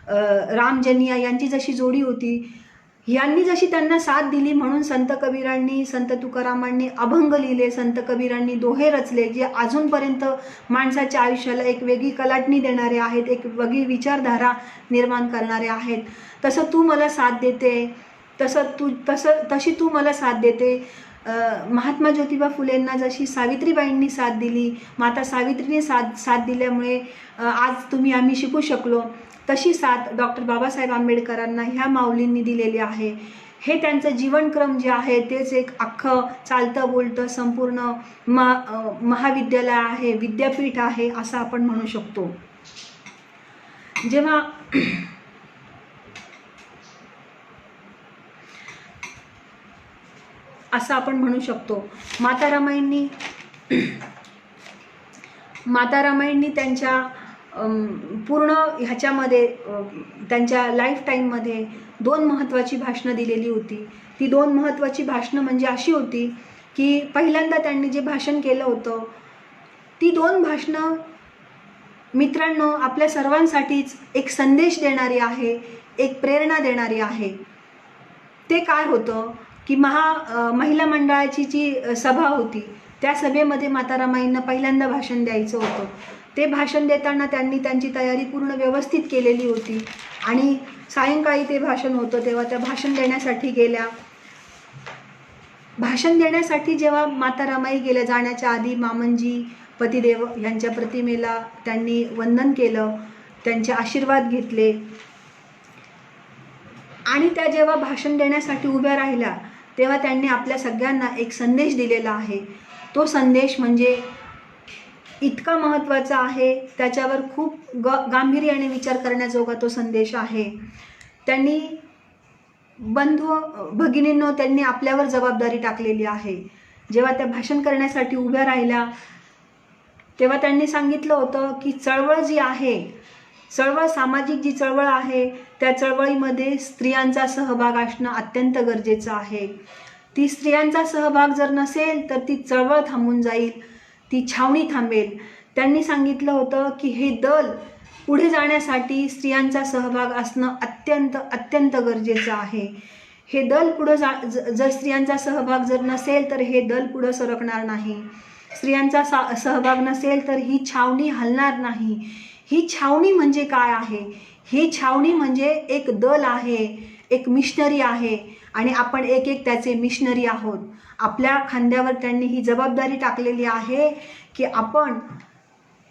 रामजनिया यांची जशी जोडी होती, यांनी जशी त्यांना साथ दिली म्हणून संत कबीरांनी, संत तुकारामांनी अभंग लिहिले, संत कबीरांनी दोहे रचले, जे अजूनपर्यंत माणसाच्या आयुष्याला एक वेगळी कलाटणी देणारे आहेत, एक वेगळी विचारधारा निर्माण करणारे आहेत. तसं तू मला साथ देते, तशी तू मला साथ देते. महात्मा ज्योतिबा फुलेंना जशी सावित्रीबाईंनी साथ दिली, माता सावित्रीने साथ दिल्यामुळे आज आम्ही शिकू शकलो, तशी साथ डॉक्टर बाबासाहेब आंबेडकरांना ह्या माऊलींनी दिलेली आहे. हे त्यांचं जीवनक्रम जे आहे तेच एक अख्खं चालतं बोलतं संपूर्ण महाविद्यालय आहे, विद्यापीठ आहे असं आपण म्हणू शकतो. जेव्हा असं आपण म्हणू शकतो. माता रमाईंनी त्यांच्या पूर्ण ह्याच्यामध्ये त्यांच्या लाईफ टाईममध्ये 2 महत्त्वाची भाषणं दिलेली होती. ती 2 महत्त्वाची भाषणं म्हणजे अशी होती की पहिल्यांदा त्यांनी जे भाषण केलं होतं ती 2 भाषणं मित्रांनो आपल्या सर्वांसाठीच एक संदेश देणारी आहे, एक प्रेरणा देणारी आहे. ते काय होतं की महिला मंडळाची जी सभा होती त्या सभेमध्ये माता रमाईंना पहिल्यांदा भाषण द्यायचं होतं. ते भाषण देताना त्यांनी त्यांची तयारी पूर्ण व्यवस्थित केलेली होती आणि सायंकाळी ते भाषण होतं तेव्हा त्या भाषण देण्यासाठी गेल्या. भाषण देण्यासाठी जेव्हा माता रमाई गेल्या जाण्याच्या आधी मामनजी पतिदेव यांच्या प्रतिमेला त्यांनी वंदन केलं, त्यांचे आशीर्वाद घेतले आणि त्या जेव्हा भाषण देण्यासाठी उभ्या राहिल्या तेव्हा त्यांनी आपल्या सगळ्यांना एक संदेश दिलेला आहे. तो संदेश म्हणजे इतका महत्त्वाचा आहे, त्याच्यावर खूप गांभीर्याने विचार करण्याजोगा तो संदेश आहे. त्यांनी बंधू भगिनींनो त्यांनी आपल्यावर जबाबदारी टाकलेली आहे. जेव्हा त्या भाषण करण्यासाठी उभ्या राहिल्या तेव्हा त्यांनी सांगितलं होतं की चळवळ जी आहे, सामाजिक जी चळवळ आहे त्या चळवळीमध्ये स्त्रियांचा सहभाग असणं अत्यंत गरजेचं आहे. ती स्त्रियांचा सहभाग जर नसेल तर ती चळवळ थांबून जाईल, ती छावणी थांबेल. त्यांनी सांगितलं होतं की हे दल पुढे जाण्यासाठी स्त्रियांचा सहभाग असणं अत्यंत गरजेचं आहे. हे दल जर स्त्रियांचा सहभाग जर नसेल तर हे दल पुढं सरकणार नाही. स्त्रियांचा सहभाग नसेल तर ही छावणी हलणार नाही. ही छावणी म्हणजे काय आहे? ही छावणी म्हणजे एक दल आहे, एक मिशनरी आहे आणि आपण एक त्याचे मिशनरी आहोत. आपल्या खांद्यावर त्यांनी ही जबाबदारी टाकलेली आहे की आपण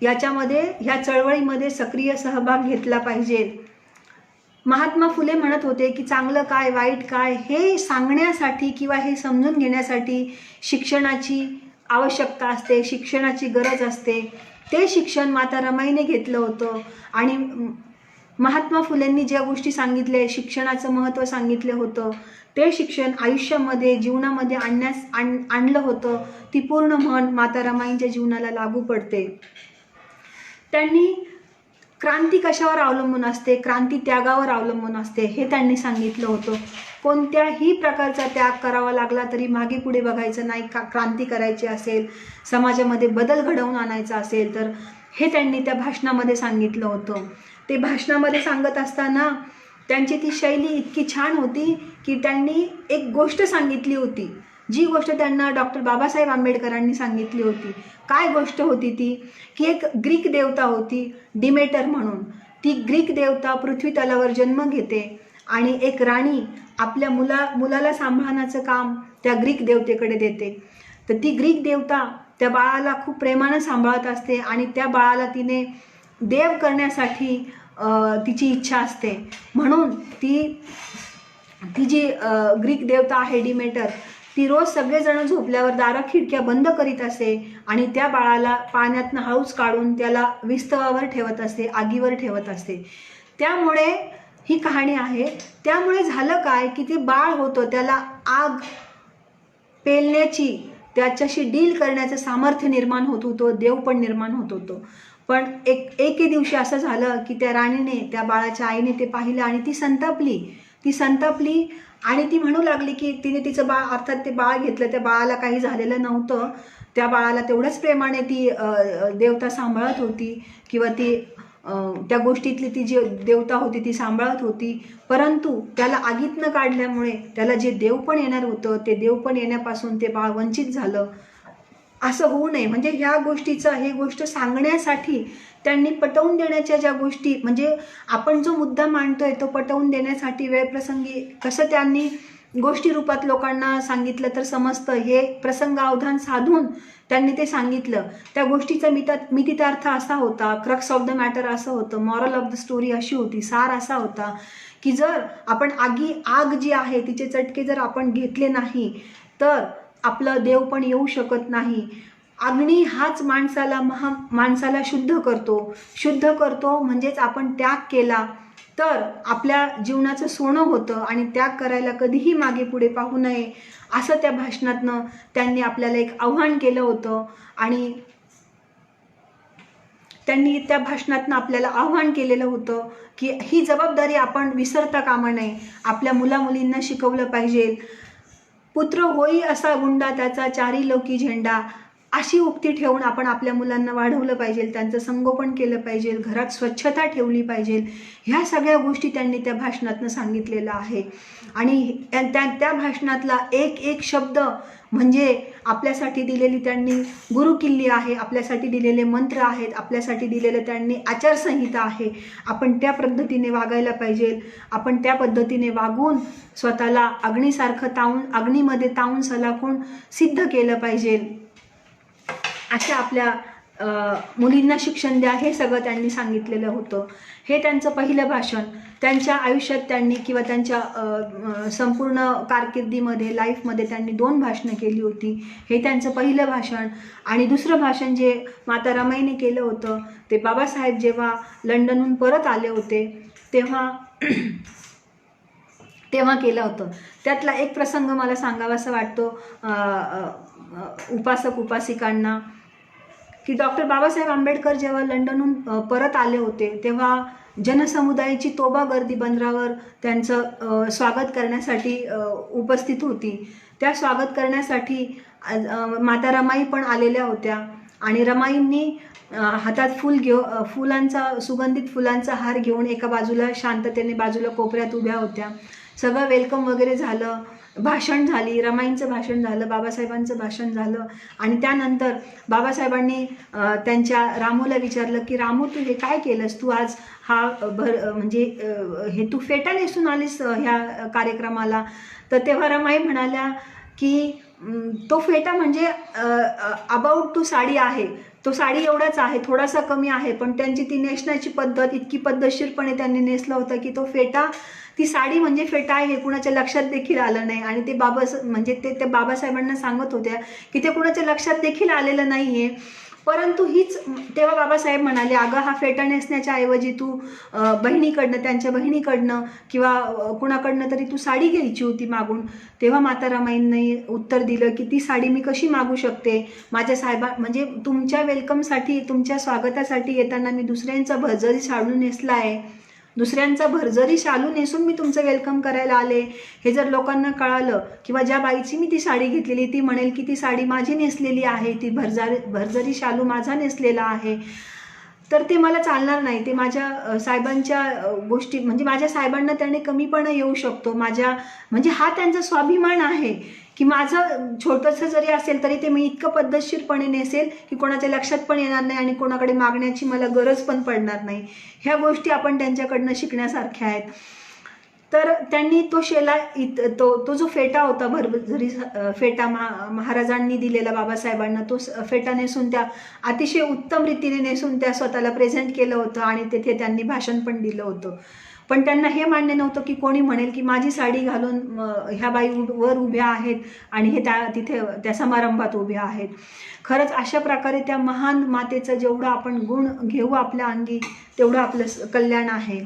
ह्या चळवळीमध्ये सक्रिय सहभाग घेतला पाहिजे. महात्मा फुले म्हणत होते की चांगलं काय वाईट काय हे सांगण्यासाठी किंवा हे समजून घेण्यासाठी शिक्षणाची आवश्यकता असते, शिक्षणाची गरज असते. ते शिक्षण माता रमाईने घेतलं होतं आणि महात्मा फुलेंनी ज्या गोष्टी सांगितल्या, शिक्षणाचं महत्त्व सांगितलं होतं, ते शिक्षण आयुष्यामध्ये जीवनामध्ये आणलं होतं. ती पूर्ण म्हण माता रमाईंच्या जीवनाला लागू पडते. त्यांनी क्रांती कशावर अवलंबून असते? क्रांती त्यागावर अवलंबून असते हे त्यांनी सांगितलं होतं. कोणत्याही प्रकारचा त्याग करावा लागला तरी मागे पुढे बघायचं नाही. क्रांती करायची असेल, समाजामध्ये बदल घडवून आणायचा असेल तर हे त्यांनी त्या भाषणामध्ये सांगितलं होतं. ते भाषणामध्ये सांगत असताना त्यांची ती शैली इतकी छान होती की त्यांनी एक गोष्ट सांगितली होती, जी गोष्ट त्यांना डॉक्टर बाबासाहेब आंबेडकरांनी सांगितली होती. काय गोष्ट होती ती? की एक ग्रीक देवता होती डिमेटर म्हणून. ती ग्रीक देवता पृथ्वी तलावर जन्म घेते आणि एक राणी आपल्या मुलाला सांभाळण्याचं काम त्या ग्रीक देवतेकडे देते. तर ती ग्रीक देवता त्या बाळाला खूप प्रेमानं सांभाळत असते आणि त्या बाळाला तिने देव करण्यासाठी तिची इच्छा असते. म्हणून ती जी ग्रीक देवता आहे डिमेटर, ती रोज सगळेजण झोपल्यावर दारं खिडक्या बंद करीत असे आणि त्या बाळाला पाण्यातनं हळूच काढून त्याला विस्तवावर ठेवत असते, आगीवर ठेवत असते. त्यामुळे ही कहाणी आहे. त्यामुळे झालं काय की ते बाळ होतं त्याला आग पेलण्याची, त्याच्याशी डील करण्याचं सामर्थ्य निर्माण होत होतं, देव पण निर्माण होत होतं. पण एके दिवशी असं झालं की त्या राणीने, त्या बाळाच्या आईने ते पाहिलं आणि ती संतापली आणि ती म्हणू लागली की तिने तिचं बाळ, अर्थात ते बाळ घेतलं, त्या बाळाला काही झालेलं नव्हतं. त्या बाळाला तेवढ्याच प्रेमाने ती देवता सांभाळत होती किंवा ती त्या गोष्टीतली ती जी देवता होती ती सांभाळत होती. परंतु त्याला आगीतनं काढल्यामुळे त्याला जे देव पण येणार होतं ते देव पण येण्यापासून ते बाळ वंचित झालं. असं होऊ नये म्हणजे ह्या हे गोष्ट सांगण्यासाठी त्यांनी पटवून देण्याच्या ज्या गोष्टी, म्हणजे आपण जो मुद्दा मांडतोय तो पटवून देण्यासाठी वेळप्रसंगी कसं त्यांनी गोष्टी रूपात लोकांना सांगितलं तर समजतं, हे प्रसंगावधान साधून त्यांनी ते सांगितलं. त्या गोष्टीचा मितितार्थ असा होता, क्रक्स ऑफ द मॅटर असं होतं, मॉरल ऑफ द स्टोरी अशी होती, सार असा होता की जर आपण आग जी आहे तिचे चटके जर आपण घेतले नाही तर आपलं देव पण येऊ शकत नाही. अग्नी हाच माणसाला शुद्ध करतो म्हणजेच आपण त्याग केला तर आपल्या जीवनाचं सोनं होतं आणि त्याग करायला कधीही मागे पुढे पाहू नये असं त्या भाषणातनं त्यांनी आपल्याला एक आव्हान केलं होतं. आणि त्यांनी त्या भाषणातनं आपल्याला आव्हान केलेलं होतं की ही जबाबदारी आपण विसरता कामा नये. आपल्या मुलामुलींना शिकवलं पाहिजे. पुत्र होई असा गुंडा त्याचा चारी लोकी झेंडा, अशी उक्ती ठेवून आपण आपल्या मुलांना वाढवलं पाहिजे, त्यांचं संगोपन केलं पाहिजे, घरात स्वच्छता ठेवली पाहिजे. ह्या सगळ्या गोष्टी त्यांनी त्या भाषणातनं सांगितलेलं आहे. आणि त्या भाषणातला एक एक शब्द म्हणजे आपल्यासाठी दिलेली त्यांनी गुरुकिल्ली आहे, आपल्यासाठी दिलेले मंत्र आहेत, आपल्यासाठी दिलेलं त्यांनी आचारसंहिता आहे. आपण त्या पद्धतीने वागायला पाहिजे. आपण त्या पद्धतीने वागून स्वतःला अग्नीमध्ये तावून सलाखून सिद्ध केलं पाहिजे. अशा आपल्या मुलींना शिक्षण द्या, हे सगळं त्यांनी सांगितलेलं होतं. हे त्यांचं पहिलं भाषण. त्यांच्या आयुष्यात त्यांनी किंवा त्यांच्या संपूर्ण कारकिर्दीमध्ये लाईफमध्ये त्यांनी 2 भाषणं केली होती. हे त्यांचं पहिलं भाषण. आणि दुसरं भाषण जे माता रमाईने केलं होतं ते बाबासाहेब जेव्हा लंडनहून परत आले होते तेव्हा केलं होतं. त्यातला एक प्रसंग मला सांगावासा वाटतो उपासक उपासिकांना, की डॉक्टर बाबासाहेब आंबेडकर जेव्हा लंडनहून परत आले होते तेव्हा जनसमुदायाची तोबा गर्दी बंदरावर त्यांचं स्वागत करण्यासाठी उपस्थित होती. त्या स्वागत करण्यासाठी माता रमाई पण आलेल्या होत्या. आणि रमाईंनी हातात फुलांचा सुगंधित फुलांचा हार घेऊन एका बाजूला शांततेने बाजूला कोपऱ्यात उभ्या होत्या. सगळं वेलकम वगैरे झालं, भाषण झाली, रमाईंचं भाषण झालं, बाबासाहेबांचं भाषण झालं. आणि त्यानंतर बाबासाहेबांनी त्यांच्या रामूला विचारलं की रामू, तू हे काय केलंस? तू आज हा म्हणजे हे तू फेटा नेसून आलीस ह्या कार्यक्रमाला. तर तेव्हा रमाई म्हणाल्या की तो फेटा म्हणजे अबाउट टू साडी आहे, तो साडी एवढाच आहे, थोडासा कमी आहे. पण त्यांची ती नेसण्याची पद्धत इतकी पद्धतशीरपणे त्यांनी नेसलं होतं की तो फेटा, ती साडी म्हणजे फेटा आहे हे कुणाच्या लक्षात देखील आलं नाही. आणि ते ते बाबासाहेबांना सांगत होत्या की ते कुणाच्या लक्षात देखील आलेलं नाही आहे. परंतु तेव्हा बाबासाहेब म्हणाले, अगं हा फेटा नेसण्याच्या ऐवजी तू त्यांच्या बहिणीकडनं किंवा कुणाकडनं तरी तू साडी घ्यायची होती मागून. तेव्हा माता रमाईंनी उत्तर दिलं की ती साडी मी कशी मागू शकते? माझ्या म्हणजे तुमच्या वेलकमसाठी, तुमच्या स्वागतासाठी येताना मी दुसऱ्यांचा भरजरी शालू नेसला आहे, दुसऱ्यांचा भरजरी शालू नेसून मी तुमचं वेलकम करायला आले. हे जर लोकांना कळालं किंवा ज्या बाईची मी ती साडी घेतलेली ती म्हणेल की ती साडी माझी नेसलेली आहे, ती भरजरी शालू माझा नेसलेला आहे, तर ते मला चालणार नाही. ते माझ्या साहेबांच्या गोष्टी म्हणजे माझ्या साहेबांना त्याने कमीपणा येऊ शकतो. म्हणजे हा त्यांचा स्वाभिमान आहे की माझं छोटंसं जरी असेल तरी ते मी इतकं पद्धतशीरपणे नेसेल की कोणाच्या लक्षात पण येणार नाही आणि कोणाकडे मागण्याची मला गरज पण पडणार नाही. ह्या गोष्टी आपण त्यांच्याकडनं शिकण्यासारख्या आहेत. तर त्यांनी तो जो फेटा होता, भरजरी फेटा महाराजांनी दिलेला बाबासाहेबांना, तो फेटा नेसून त्या अतिशय उत्तम रीतीने नेसून त्या स्वतःला प्रेझेंट केलं होतं आणि तिथे त्यांनी भाषण पण दिलं होतं. पण त्यांना हे मान्य नव्हतं की कोणी म्हणेल की माझी साडी घालून ह्या बाई वर उभ्या आहेत आणि हे तिथे त्या समारंभात उभ्या आहेत. खरंच अशा प्रकारे त्या महान मातेचं जेवढं आपण गुण घेऊ आपल्या अंगी तेवढं आपलं कल्याण आहे.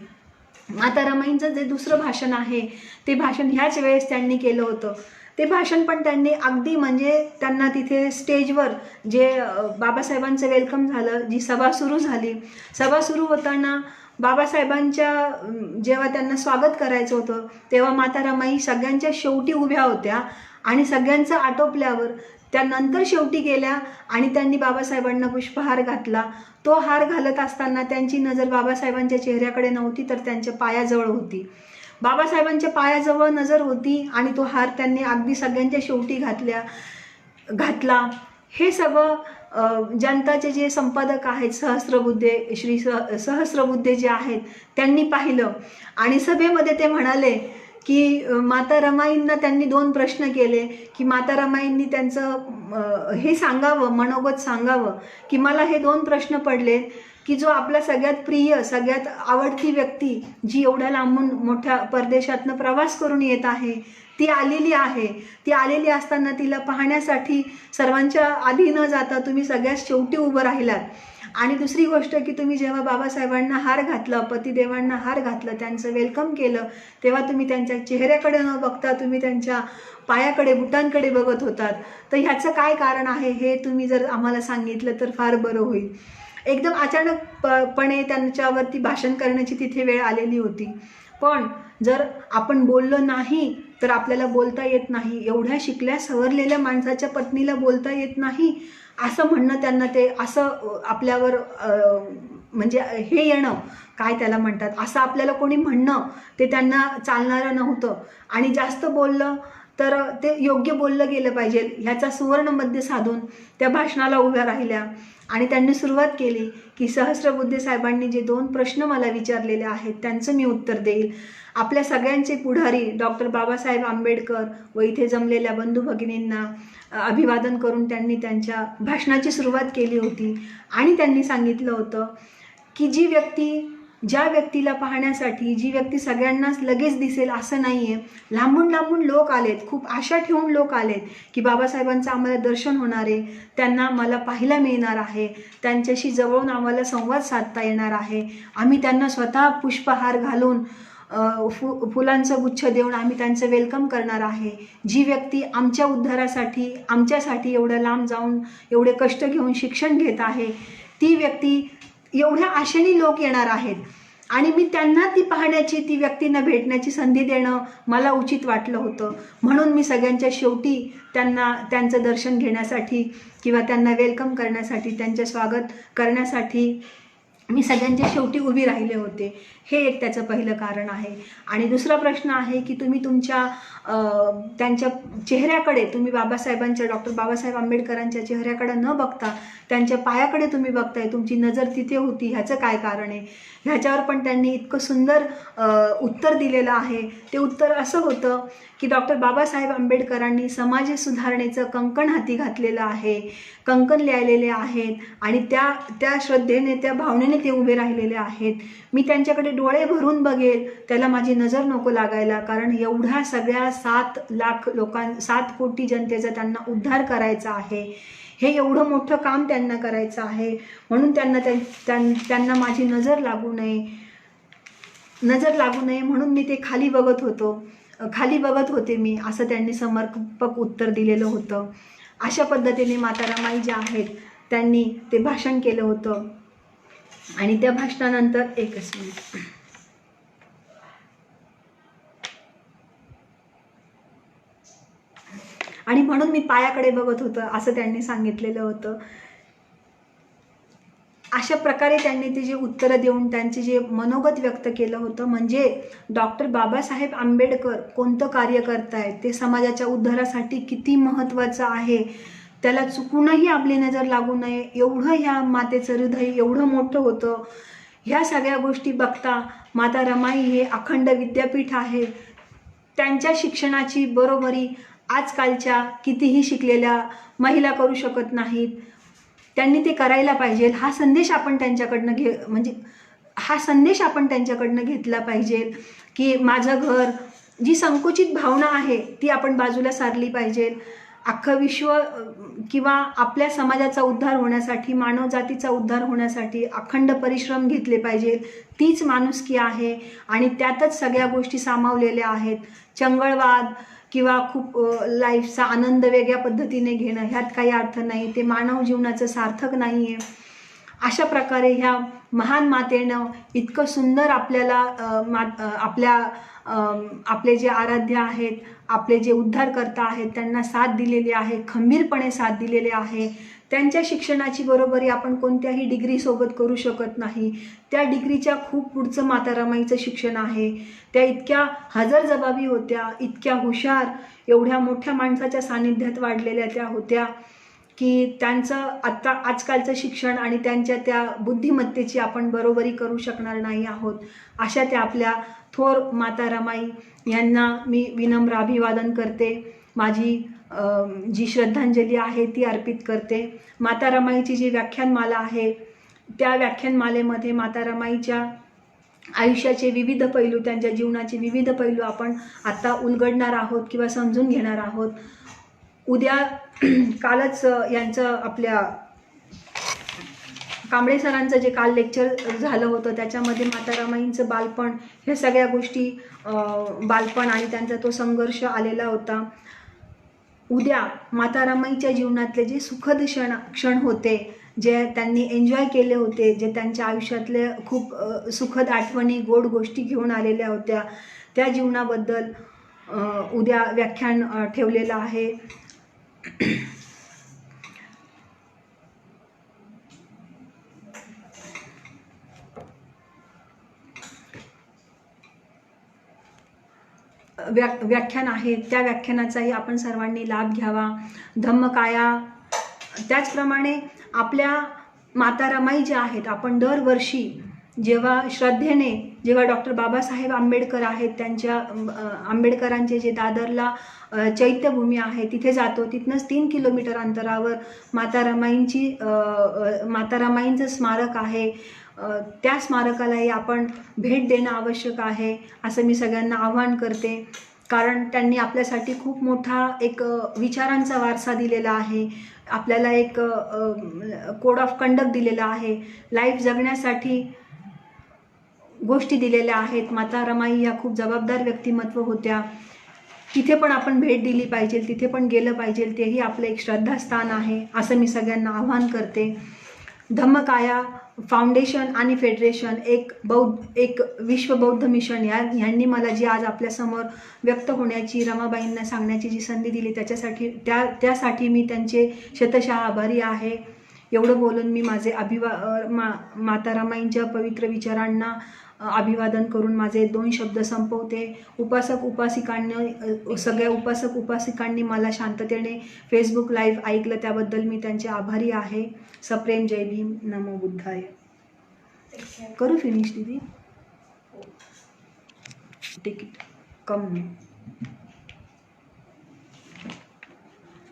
माता रमाईंचं जे दुसरं भाषण आहे ते भाषण ह्याच वेळेस त्यांनी केलं होतं. ते भाषण पण त्यांनी अगदी म्हणजे त्यांना तिथे स्टेजवर जे बाबासाहेबांचं वेलकम झालं, जी सभा सुरू झाली, सभा सुरू होताना बाबासाहेबांच्या जेव्हा त्यांना स्वागत करायचं होतं तेव्हा माता रमाई सगळ्यांच्या शेवटी उभ्या होत्या आणि सगळ्यांचं आटोपल्यावर त्यानंतर शेवटी गेल्या आणि त्यांनी बाबासाहेबांना पुष्पहार घातला. तो हार घालत असताना त्यांची नजर बाबासाहेबांच्या चेहऱ्याकडे नव्हती तर त्यांच्या पायाजवळ होती. बाबासाहेबांच्या पायाजवळ नजर होती आणि तो हार त्यांनी अगदी सगळ्यांच्या शेवटी घातला. हे सगळं जनताचे जे संपादक आहेत सहस्रबुद्धे जे आहेत त्यांनी पाहिलं आणि सभेमध्ये ते म्हणाले की माता रमाईंना त्यांनी 2 प्रश्न केले की माता रमाईंनी त्यांचं हे सांगावं, मनोगत सांगावं की मला हे 2 प्रश्न पडले की जो आपला सगळ्यात प्रिय, सगळ्यात आवडती व्यक्ती जी एवढ्या लांबून मोठ्या परदेशातनं प्रवास करून येत आहे ती आलेली आहे. ती आलेली असताना तिला पाहण्यासाठी सर्वांच्या आधी न जाता तुम्ही सगळ्यात शेवटी उभं राहिलात. आणि दुसरी गोष्ट की तुम्ही जेव्हा बाबासाहेबांना हार घातला, पतिदेवांना हार घातलं, त्यांचं वेलकम केलं, तेव्हा तुम्ही त्यांच्या चेहऱ्याकडे न बघता तुम्ही त्यांच्या पायाकडे, बुटांकडे बघत होतात. तर ह्याचं काय कारण आहे हे तुम्ही जर आम्हाला सांगितलं तर फार बरं होईल. एकदम अचानक पणे त्यांच्यावरती भाषण करण्याची तिथे वेळ आलेली होती. पण जर आपण बोललो नाही तर आपल्याला बोलता येत नाही. एवढ्या शिकल्या सवरलेल्या माणसाच्या पत्नीला बोलता येत नाही असं म्हणणं, त्यांना ते असं आपल्यावर म्हणजे हे येणं, काय त्याला म्हणतात, असं आपल्याला कोणी म्हणणं ते त्यांना चालणारं नव्हतं. आणि जास्त बोललं तर ते योग्य बोललं गेलं पाहिजे ह्याचा सुवर्ण मध्य साधून त्या भाषणाला उभ्या राहिल्या. आणि त्यांनी सुरुवात केली की सहस्रबुद्धे साहेबांनी जे 2 प्रश्न मला विचारलेले आहेत त्यांचं मी उत्तर देईल. आपल्या सगळ्यांचे पुढारी डॉक्टर बाबासाहेब आंबेडकर व इथे जमलेल्या बंधू भगिनींना अभिवादन करून त्यांनी त्यांच्या भाषणाची सुरुवात केली होती. आणि त्यांनी सांगितलं होतं की ज्या व्यक्तीला पाहण्यासाठी जी व्यक्ती सगळ्यांनाच लगेच दिसेल असं नाही आहे. लांबून लांबून लोक आलेत, खूप आशा ठेवून लोक आलेत की बाबासाहेबांचं आम्हाला दर्शन होणार आहे, त्यांना मला पाहायला मिळणार आहे, त्यांच्याशी जवळून आम्हाला संवाद साधता येणार आहे. आम्ही त्यांना स्वतः पुष्पहार घालून फुलांचं गुच्छ देऊन आम्ही त्यांचं वेलकम करणार आहे. जी व्यक्ती आमच्या उद्धारासाठी आमच्यासाठी एवढं लांब जाऊन एवढे कष्ट घेऊन शिक्षण घेत आहे, ती व्यक्ती एवढ्या आशेने लोक येणार आहेत. आणि मी त्यांना ती पाहण्याची, ती व्यक्तींना भेटण्याची संधी देणं मला उचित वाटलं होतं. म्हणून मी सगळ्यांच्या शेवटी त्यांचं दर्शन घेण्यासाठी किंवा त्यांना वेलकम करण्यासाठी, त्यांचे स्वागत करण्यासाठी मी सगळ्यांच्या शेवटी उभी राहिले होते. हे एक त्याचं पहिलं कारण आहे. आणि दुसरा प्रश्न आहे की तुम्ही त्यांच्या चेहऱ्याकडे, तुम्ही बाबासाहेबांच्या, डॉक्टर बाबासाहेब आंबेडकरांच्या चेहऱ्याकडे न बघता त्यांच्या पायाकडे तुम्ही बघताय, तुमची नजर तिथे होती, ह्याचं काय कारण आहे. ह्याच्यावर पण त्यांनी इतकं सुंदर उत्तर दिलेलं आहे. ते उत्तर असं होतं की डॉक्टर बाबासाहेब आंबेडकरांनी समाज सुधारणेचं कंकण हाती घातलेलं आहे, कंकण लिहिलेले आहेत आणि त्या श्रद्धेने, त्या भावनेने ते उभे राहिलेले आहेत. मी त्यांच्याकडे डोळे भरून बघेल, त्याला माझी नजर नको लागायला, कारण एवढ्या सगळ्या 7 कोटी जनतेचा त्यांना उद्धार करायचा आहे. हे एवढं मोठं काम त्यांना करायचं आहे. म्हणून त्यांना माझी नजर लागू नये म्हणून मी ते खाली बघत होते मी, असं त्यांनी समर्पक उत्तर दिलेलं होतं. अशा पद्धतीने माता रमाई ज्या आहेत त्यांनी ते भाषण केलं होतं. आणि त्या भाषणानंतर एकच मिनिट, आणि म्हणून मी पायाकडे बघत होतं असं त्यांनी सांगितलेलं होतं. अशा प्रकारे त्यांनी ते जे उत्तरं देऊन त्यांचे जे मनोगत व्यक्त केलं होतं, म्हणजे डॉक्टर बाबासाहेब आंबेडकर कोणतं कार्य करतायत, ते समाजाच्या उद्धारासाठी किती महत्त्वाचं आहे, त्याला चुकूनही आपली नजर लागू नये एवढं ह्या मातेचं हृदय एवढं मोठं होतं. ह्या सगळ्या गोष्टी बघता माता रमाई हे अखंड विद्यापीठ आहे, त्यांच्या शिक्षणाची बरोबरी आजकालच्या कितीही शिकलेल्या महिला करू शकत नाहीत. त्यांनी ते करायला पाहिजे. हा संदेश आपण त्यांच्याकडनं घेतला पाहिजे की माझं घर, जी संकुचित भावना आहे ती आपण बाजूला सारली पाहिजे. अख्खं विश्व किंवा आपल्या समाजाचा उद्धार होण्यासाठी, मानवजातीचा उद्धार होण्यासाठी अखंड परिश्रम घेतले पाहिजे. तीच माणुसकी आहे आणि त्यातच सगळ्या गोष्टी सामावलेल्या आहेत. चंगळवाद किंवा खूप लाईफचा आनंद वेगळ्या पद्धतीने घेणं ह्यात काही अर्थ नाही, ते मानव जीवनाचं सार्थक नाही आहे. अशा प्रकारे ह्या महान मातेनं इतकं सुंदर आपल्याला आपले जे आराध्य आहेत, आपले जे उद्धारकर्ता आहेत त्यांना साथ दिलेली आहे, खंबीरपणे साथ दिलेले आहे. त्यांच्या शिक्षणाची बरोबरी आपण कोणत्याही डिग्रीसोबत करू शकत नाही. त्या डिग्रीच्या खूप पुढचं माता रमाईचं शिक्षण आहे. त्या इतक्या हजरजबाबी होत्या, इतक्या हुशार, एवढ्या मोठ्या माणसाच्या सानिध्यात वाढलेल्या त्या होत्या की त्यांचं आजकालचं शिक्षण आणि त्यांच्या त्या बुद्धिमत्तेची आपण बरोबरी करू शकणार नाही आहोत. अशा त्या आपल्या थोर माता रमाई यांना मी विनम्र अभिवादन करते. माझी जी श्रद्धांजली आहे ती अर्पित करते. माता रमाईची जी व्याख्यानमाला आहे त्या व्याख्यानमालेमध्ये माता रमाईच्या आयुष्याचे विविध पैलू, त्यांच्या जीवनाचे विविध पैलू आपण आता उलगडणार आहोत किंवा समजून घेणार आहोत. उद्या कालच यांचं आपल्या कांबळे सरांचं जे काल लेक्चर झालं होतं त्याच्यामध्ये माता रमाईंचं बालपण, ह्या सगळ्या गोष्टी, बालपण आणि त्यांचा तो संघर्ष आलेला होता. उद्या माता रमाईच्या जीवनातले जे सुखद क्षण होते, जे त्यांनी एन्जॉय केले होते, जे त्यांच्या आयुष्यातले खूप सुखद आठवणी, गोड गोष्टी घेऊन आलेल्या होत्या, त्या जीवनाबद्दल उद्या व्याख्यान ठेवलेलं आहे. व्याख्यान आहे, त्या व्याख्यानाचाही आपण सर्वांनी लाभ घ्यावा. धम्मकाया, त्याचप्रमाणे आपल्या माता रमाई ज्या आहेत, आपण दरवर्षी जेव्हा श्रद्धेने, जेव्हा डॉक्टर बाबासाहेब आंबेडकर आहेत, त्यांच्या आंबेडकरांचे जे दादरला चैत्यभूमी आहे तिथे जातो, तिथनंच 3 किलोमीटर अंतरावर माता रमाईंचं स्मारक आहे. त्या स्मारकालाही आपण भेट देणं आवश्यक आहे असं मी सगळ्यांना आवाहन करते. कारण त्यांनी आपल्यासाठी खूप मोठा एक विचारांचा वारसा दिलेला आहे, आपल्याला एक कोड ऑफ कंडक्ट दिलेला आहे, लाईफ जगण्यासाठी गोष्टी दिलेल्या आहेत. माता रमाई या खूप जबाबदार व्यक्तिमत्व होत्या. तिथे पण आपण भेट दिली पाहिजे, तिथे पण गेलं पाहिजे, तेही आपलं एक श्रद्धास्थान आहे असं मी सगळ्यांना आवाहन करते. धम्मकाया फाउंडेशन आणि फेडरेशन, एक विश्व बौद्ध मिशन यांनी मला जी आज आपल्यासमोर व्यक्त होण्याची, रमाबाईंना सांगण्याची जी संधी दिली त्यासाठी मी त्यांचे शतशः आभारी आहे. एवढं बोलून मी माझे माता रमाईंच्या पवित्र विचारांना अभिवादन करून माझे 2 शब्द संपवते. सगळ्या उपासक उपासिकांनी मला शांततेने फेसबुक लाईव्ह ऐकलं त्याबद्दल मी त्यांचे आभारी आहे. सप्रेम जय भीम. नमो बुद्धाय. करू फिनिश दीदी? तिकीट कम